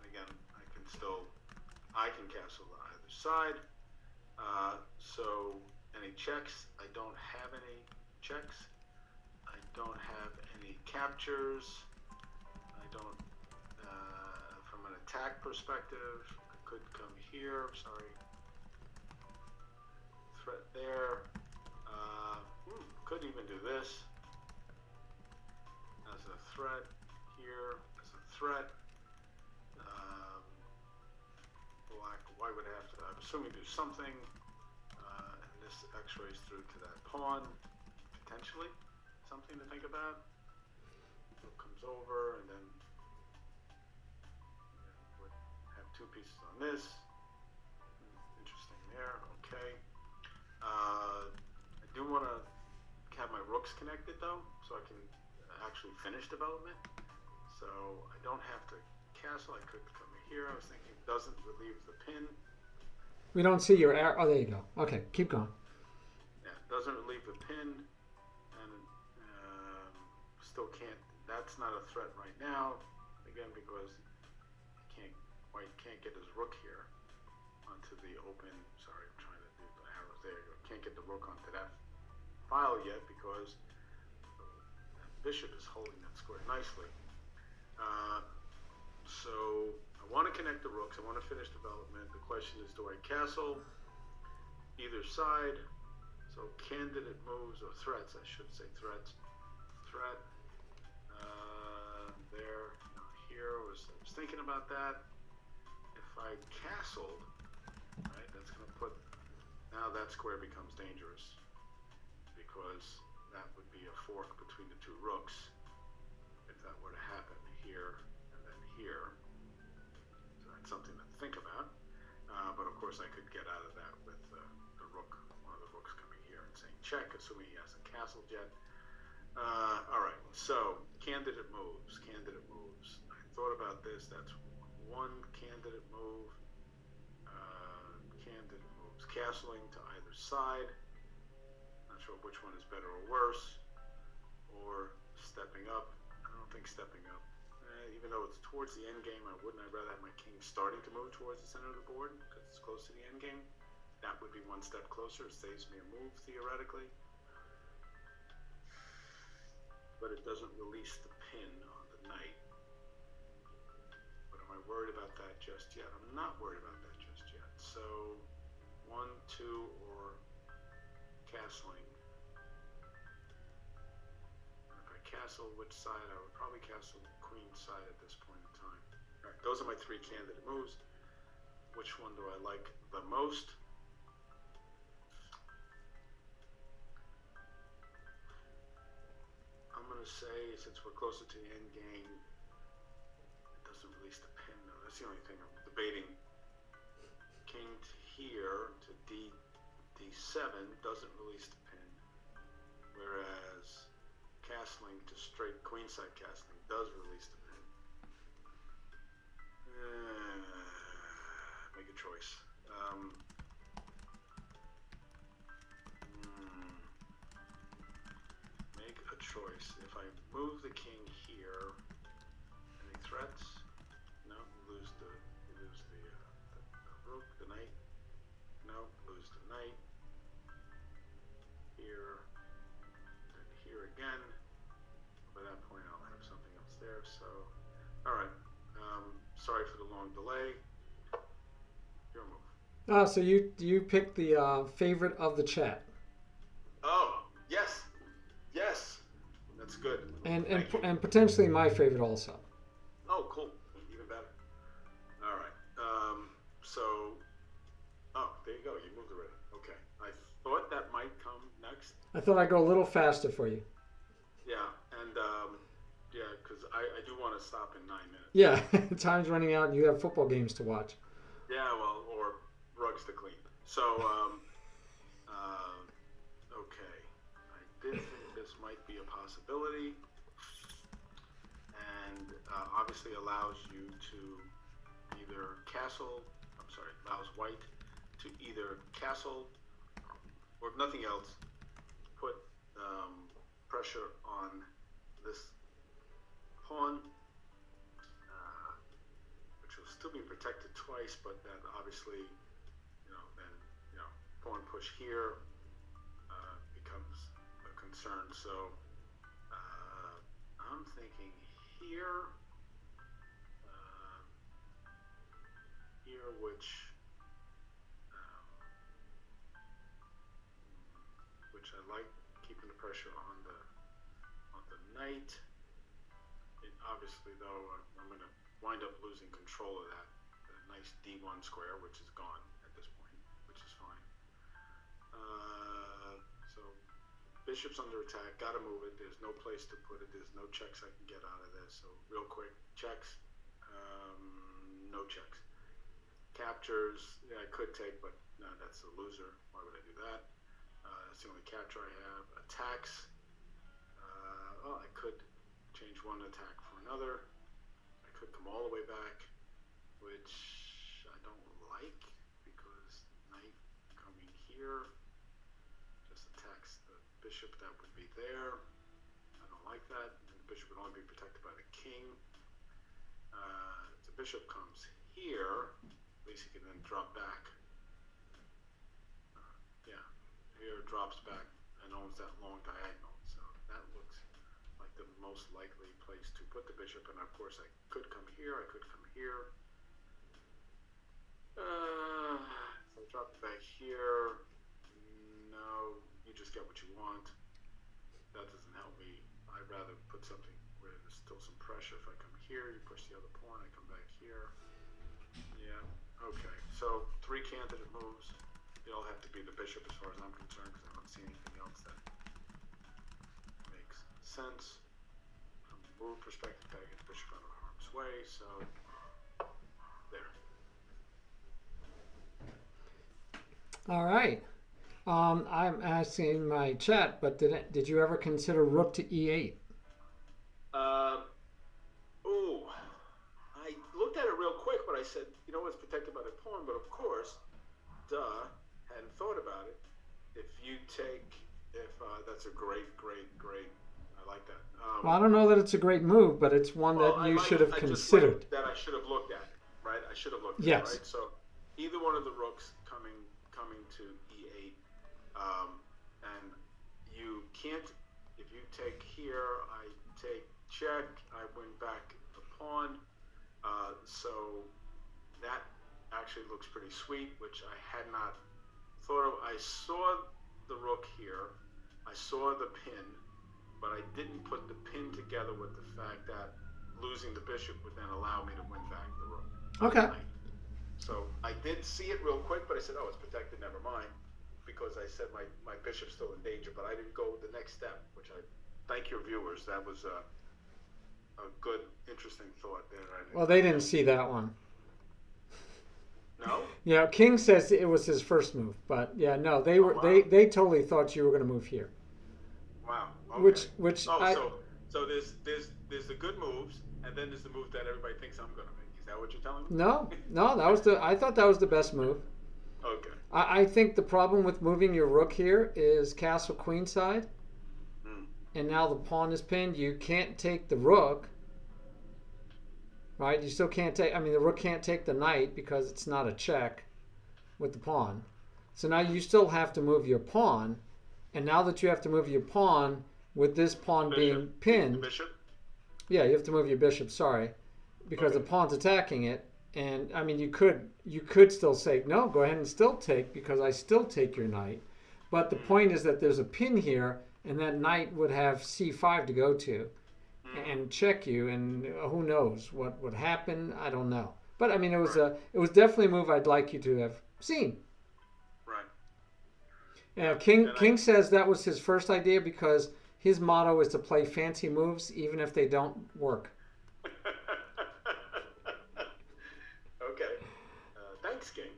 again, I can castle to either side. So any checks? I don't have any checks. I don't have any captures. I don't. From an attack perspective, I could come here. Sorry. Threat there. Could even do this as a threat here, as a threat. Black, white would have to, I'm assuming, do something. And this x-rays through to that pawn, potentially. Something to think about. So it comes over, and then would have two pieces on this. Interesting there, okay. I do want to have my rooks connected though, so I can actually finish development. So I don't have to castle. I could come here. I was thinking it doesn't relieve the pin. We don't see your arrow. Oh, there you go. Okay, keep going. Yeah, it doesn't relieve the pin, and still can't. That's not a threat right now. Again, because white can't get his rook here onto the open. Sorry, I'm trying to do the arrows. There you go. Can't get the rook onto that file yet because that bishop is holding that square nicely. So I want to connect the rooks. I want to finish development. The question is, do I castle either side? So candidate moves or threats, I should say threats. Threat. There. Here I was thinking about that. If I castled, right, that's going to put. Now that square becomes dangerous because that would be a fork between the two rooks if that were to happen here and then here. So that's something to think about. But of course I could get out of that with the rook, one of the rooks coming here and saying check, assuming he hasn't castled yet. All right, so candidate moves. I thought about this. That's one candidate move. Candidate moves. Castling to either side. Not sure which one is better or worse. Or stepping up. I don't think stepping up. Even though it's towards the end game, I'd rather have my king starting to move towards the center of the board because it's close to the end game. That would be one step closer. It saves me a move theoretically. But it doesn't release the pin on the knight. But am I worried about that just yet? I'm not worried about that just yet. So 1, 2, or castling. And if I castle which side, I would probably castle the queen side at this point in time. All right, those are my 3 candidate moves. Which one do I like the most? I'm going to say, since we're closer to the end game, it doesn't release the pin. No, that's the only thing I'm debating. King to here to D7 doesn't release the pin, whereas castling to straight queenside castling does release the pin. Make a choice. Make a choice. If I move the king here, any threats? No, lose the rook, the knight. No, lose the knight. Here, then here again. there. So, all right. Sorry for the long delay. Your move. So you picked the favorite of the chat, Oh, yes. Yes. That's good. and Thank you. and potentially my favorite also. Oh, cool. Even better. All right. So, oh, there you go. You moved already. Okay. I thought that might come next. I thought I'd go a little faster for you. Yeah, and yeah, because I do want to stop in 9 minutes. Yeah, time's running out, and you have football games to watch. Yeah, well, or rugs to clean. So, okay. I did think this might be a possibility, and obviously allows you to either allows white to either castle or if nothing else, put pressure on this pawn, which will still be protected twice, but then obviously, pawn push here becomes a concern. So I'm thinking here, which I like keeping the pressure on the knight. Obviously, though, I'm going to wind up losing control of that nice d1 square, which is gone at this point, which is fine. So bishop's under attack. Got to move it. There's no place to put it. There's no checks I can get out of this. So real quick, checks. No checks. Captures. Yeah, I could take, but no, that's a loser. Why would I do that? That's the only capture I have. Attacks. I could change one attack for another. I could come all the way back, which I don't like because knight coming here just attacks the bishop that would be there. I don't like that. And the bishop would only be protected by the king. If the bishop comes here, at least he can then drop back. Here drops back and owns that long diagonal. So that looks like the most likely place to put the bishop. And of course, I could come here. I could come here. So I drop it back here. No, you just get what you want. That doesn't help me. I'd rather put something where there's still some pressure. If I come here, you push the other pawn. I come back here. Yeah. Okay. So 3 candidate moves. They all have to be the bishop as far as I'm concerned because I don't see anything else that makes sense. From a move perspective, I get the bishop out of harm's way, so there. All right. I'm asking my chat, but did you ever consider rook to e8? I looked at it real quick, but I said, it's protected by the pawn, but of course, hadn't thought about it. That's a great, I like that. Well, I don't know that it's a great move, but it's one that you should have considered. Just like that I should have looked at it, right? I should have looked at Yes. it, right? So either one of the rooks coming to e8, and you can't, if you take here, I take check, I win back the pawn, so that actually looks pretty sweet, which I had not thought of. I saw the rook here, I saw the pin, but I didn't put the pin together with the fact that losing the bishop would then allow me to win back the rook. Okay. So I did see it real quick, but I said, oh, it's protected, never mind, because I said my bishop's still in danger, but I didn't go the next step, which I thank your viewers. That was a good, interesting thought there. Well, they didn't see that one. No? Yeah, King says it was his first move, but yeah, no, they were they totally thought you were going to move here. Wow. Okay. Which so there's the good moves, and then there's the move that everybody thinks I'm going to make. Is that what you're telling me? No, I thought that was the best move. Okay. I think the problem with moving your rook here is castle queenside, and now the pawn is pinned. You can't take the rook. Right, you still can't take. I mean, the rook can't take the knight because it's not a check with the pawn. So now you still have to move your pawn, and now that you have to move your pawn with this pawn being pinned, bishop. Yeah, you have to move your bishop. Sorry, because the Okay. pawn's attacking it, and I mean you could still say no. Go ahead and still take because I still take your knight. But the Mm-hmm. point is that there's a pin here, and that knight would have c5 to go to Mm-hmm. and check you, and who knows what would happen? I don't know. But I mean, Right. it was definitely a move I'd like you to have seen. Right. Yeah, Yeah. King And I. King says that was his first idea because his motto is to play fancy moves even if they don't work. Okay. Thanks, King.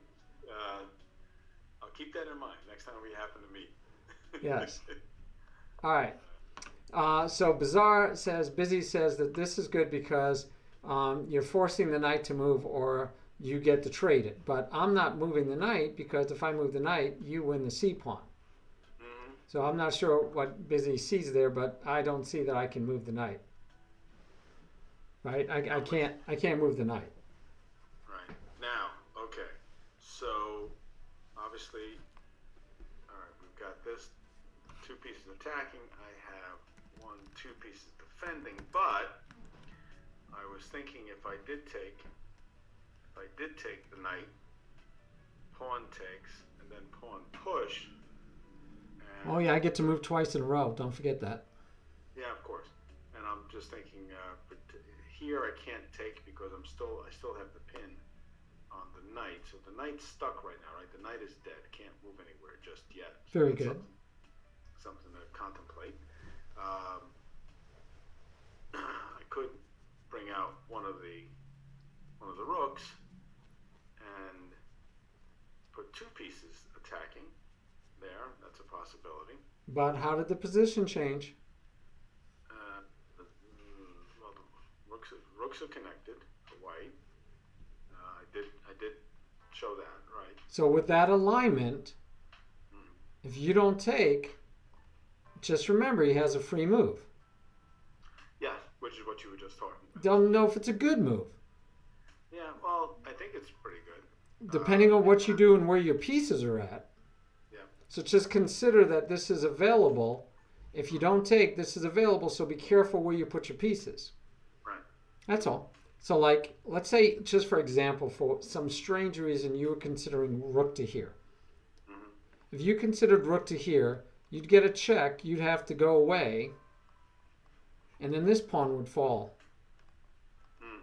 Uh, I'll keep that in mind next time we happen to meet. Yes. All right. So Bizarre says, Busy says that this is good because you're forcing the knight to move or you get to trade it. But I'm not moving the knight because if I move the knight, you win the c pawn. Mm-hmm. So I'm not sure what Busy sees there, but I don't see that I can move the knight. Right? I I'm with you. can't move the knight. Right. Now, okay. So, obviously, all right, we've got this two pieces attacking. I have one, two pieces defending. But I was thinking if I did take the knight, pawn takes, and then pawn push, Oh and yeah, I get to move twice in a row. Don't forget that. yeah, of course. And I'm just thinking, but here I can't take because I still have the pin on the knight. So the knight's stuck right now, right? The knight is dead. Can't move anywhere just yet. So Very that's good. something to contemplate. Um, I could bring out one of the rooks and put two pieces attacking there. That's a possibility. But how did the position change? Well, the rooks are connected to white. I did show that, right? So with that alignment, Mm. if you don't take, just remember he has a free move. Yeah, which is what you were just talking about. Don't know if it's a good move. Yeah, well, I think it's pretty good. Depending on And what you do and where your pieces are at. yeah, So just consider that this is available. If you don't take, this is available, so be careful where you put your pieces. right. That's all. So like, let's say, just for example, for some strange reason you were considering rook to here. Hmm. If you considered rook to here, you'd get a check, you'd have to go away, and then this pawn would fall, Mm.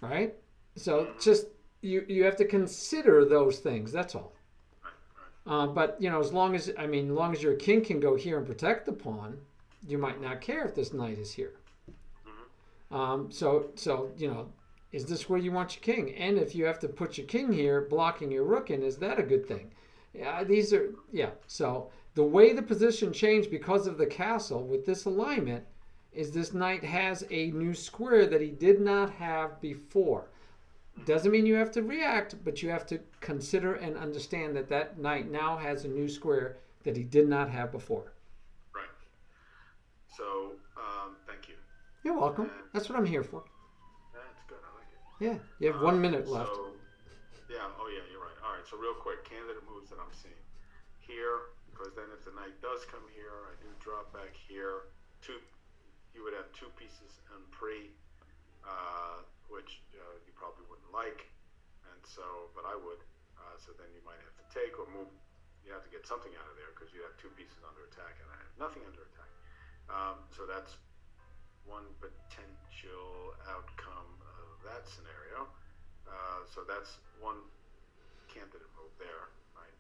right? So Hmm. just, you have to consider those things, that's all. Right, right. But you know, as long as your king can go here and protect the pawn, you might not care if this knight is here. Hmm. So you know, is this where you want your king? And if you have to put your king here, blocking your rook in, is that a good thing? Yeah, these are yeah. So the way the position changed because of the castle with this alignment is this knight has a new square that he did not have before. Doesn't mean you have to react, but you have to consider and understand that that knight now has a new square that he did not have before. Right. So, thank you. You're welcome. And That's what I'm here for. that's good. I like it. Yeah, you have 1 minute left. So, yeah. Oh, yeah. You're right. All right. So, real quick, candidate moves that I'm seeing here, because then if the knight does come here, I do drop back here. Two, you would have two pieces en pre, which you probably wouldn't like, and so, but I would. So then you might have to take or move. You have to get something out of there because you have two pieces under attack, and I have nothing under attack. So that's one potential outcome of that scenario. So that's one candidate move there, right?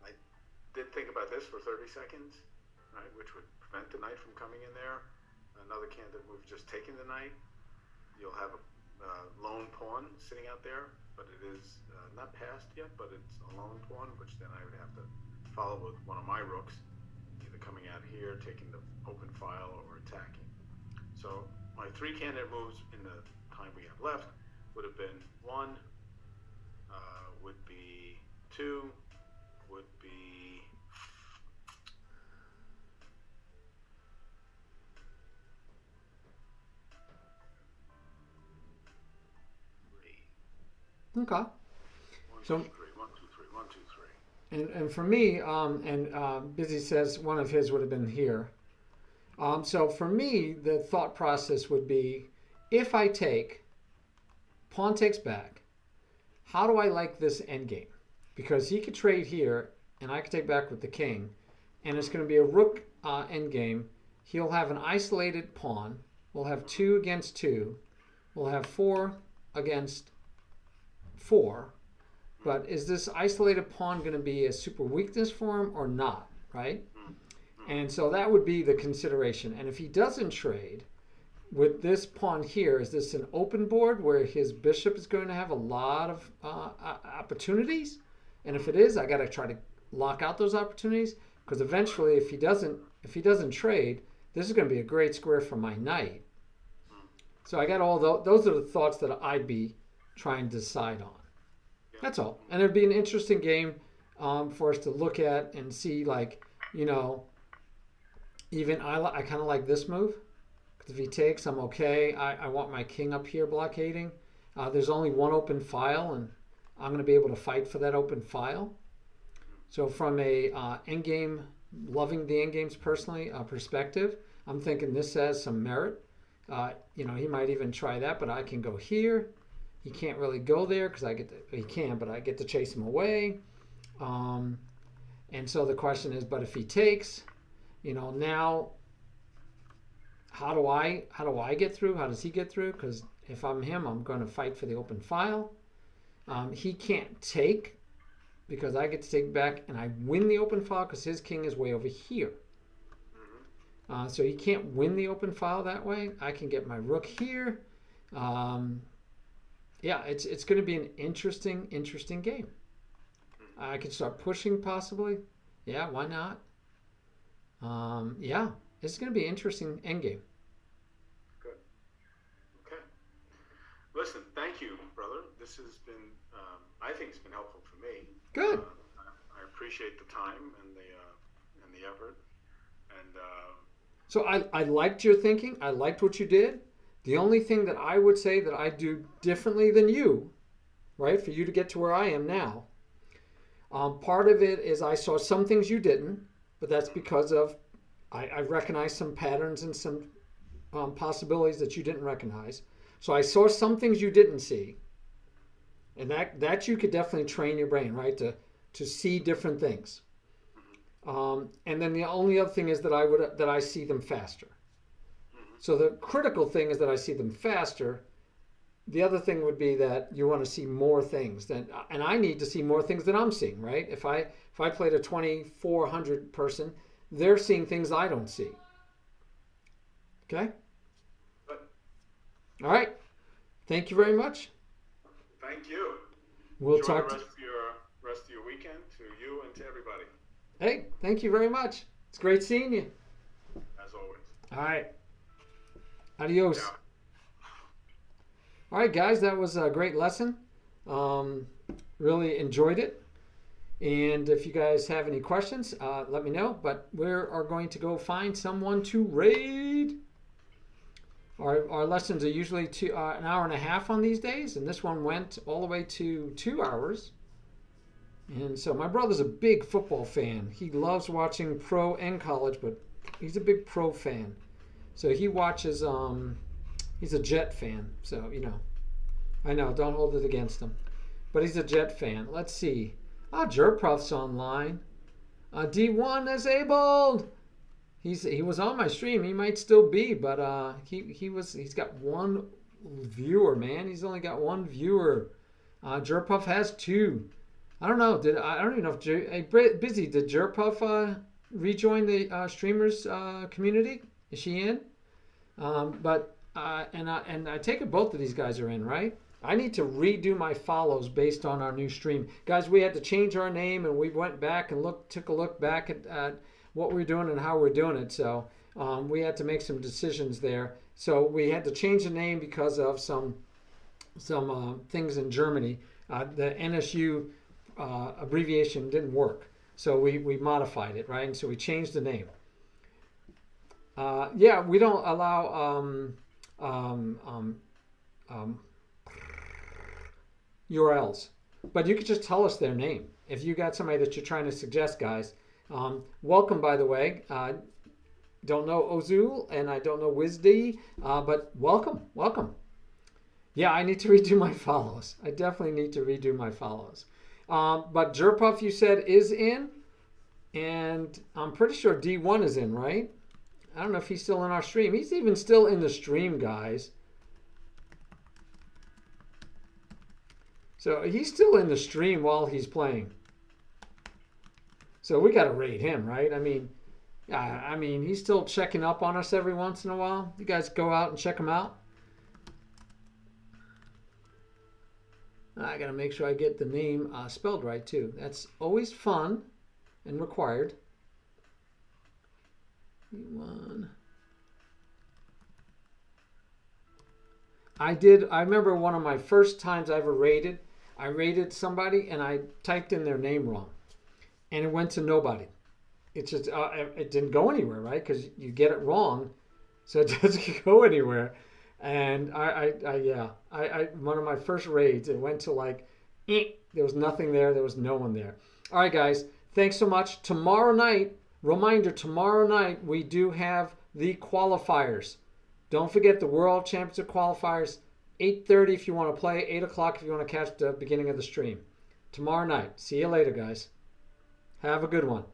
I did think about this for 30 seconds, right, which would prevent the knight from coming in there. Another candidate move, just taking the knight. You'll have a lone pawn sitting out there, but it is not passed yet, but it's a lone pawn, which then I would have to follow with one of my rooks, either coming out here, taking the open file, or attacking. So my three candidate moves in the time we have left would have been one, would be two, would be three. Okay. One, So two, three. One, two, three. One, two, three. and for me, Busy says one of his would have been here. So for me, the thought process would be, if I take, pawn takes back, how do I like this endgame? Because he could trade here, and I could take back with the king, and it's going to be a rook endgame. He'll have an isolated pawn. We'll have 2 against 2. We'll have 4 against 4. But is this isolated pawn going to be a super weakness for him or not, right? And so that would be the consideration. And if he doesn't trade with this pawn here, is this an open board where his bishop is going to have a lot of opportunities? And if it is, I got to try to lock out those opportunities, because eventually, if he doesn't trade, this is going to be a great square for my knight. So I got all those are the thoughts that I'd be trying to decide on. That's all. And it'd be an interesting game for us to look at and see, like, you know, even I kind of like this move, because if he takes, I'm okay. I want my king up here blockading. There's only one open file, and I'm going to be able to fight for that open file. So from a endgame, loving the endgames personally perspective, I'm thinking this has some merit. You know, he might even try that, but I can go here. He can't really go there because he can, but I get to chase him away. And so the question is, but if he takes, you know, now how do I get through? How does he get through? Because if I'm him, I'm going to fight for the open file. He can't take because I get to take back and I win the open file because his king is way over here. So he can't win the open file that way. I can get my rook here. Yeah, it's going to be an interesting game. I could start pushing possibly. Yeah, why not? Yeah, it's going to be an interesting endgame. Good. Okay. Listen, thank you, brother. This has been, I think it's been helpful for me. Good. I appreciate the time and the effort. And so I liked your thinking. I liked what you did. The only thing that I would say that I do differently than you, right, for you to get to where I am now, part of it is I saw some things you didn't, but that's because of I recognized some patterns and some possibilities that you didn't recognize. So I saw some things you didn't see, and that you could definitely train your brain, right, to see different things. And then the only other thing is that I see them faster. So the critical thing is that I see them faster. The other thing would be that you want to see more things and I need to see more things than I'm seeing, right? If I played a 2400 person, they're seeing things I don't see. Okay? All right. Thank you very much. Thank you. We'll Enjoy talk the rest of your weekend, to you and to everybody. Hey, thank you very much. It's great seeing you. As always. All right. Adios. Yeah. All right, guys, that was a great lesson. Really enjoyed it. And if you guys have any questions, let me know. But we are going to go find someone to raid. Our lessons are usually an hour and a half on these days, and this one went all the way to 2 hours. And so my brother's a big football fan. He loves watching pro and college, but he's a big pro fan. So he watches, he's a Jet fan. So, you know, I know, don't hold it against him. But he's a Jet fan. Let's see. Jerpuff's online. D1 disabled. He was on my stream. He might still be, but he's got one viewer, man. He's only got one viewer. Jerpuff has 2. I don't know. I don't even know if Busy, did Jerpuff rejoin the streamers community? Is she in? But I take it both of these guys are in, right? I need to redo my follows based on our new stream. Guys, we had to change our name, and we went back and took a look back at what we're doing and how we're doing it. So we had to make some decisions there. So we had to change the name because of some things in Germany. The NSU abbreviation didn't work. So we modified it, right? And so we changed the name. Yeah, we don't allow URLs, but you could just tell us their name. If you got somebody that you're trying to suggest, guys, welcome, by the way. don't know Ozul, and I don't know Wizd, but welcome, welcome. Yeah, I need to redo my follows. I definitely need to redo my follows. But Jerpuff, you said, is in, and I'm pretty sure D1 is in, right? I don't know if he's still in our stream. He's even still in the stream, guys. So he's still in the stream while he's playing. So we got to rate him, right? I mean, he's still checking up on us every once in a while. You guys go out and check him out. I got to make sure I get the name spelled right, too. That's always fun and required. One. I remember one of my first times I ever rated. I rated somebody and I typed in their name wrong. And it went to nobody. It just, it didn't go anywhere, right? Because you get it wrong. So it doesn't go anywhere. And one of my first raids, it went to like, there was nothing there. There was no one there. All right, guys, thanks so much. Tomorrow night, reminder, tomorrow night, we do have the qualifiers. Don't forget the World Championship qualifiers, 8:30 if you want to play, 8 o'clock if you want to catch the beginning of the stream. Tomorrow night. See you later, guys. Have a good one.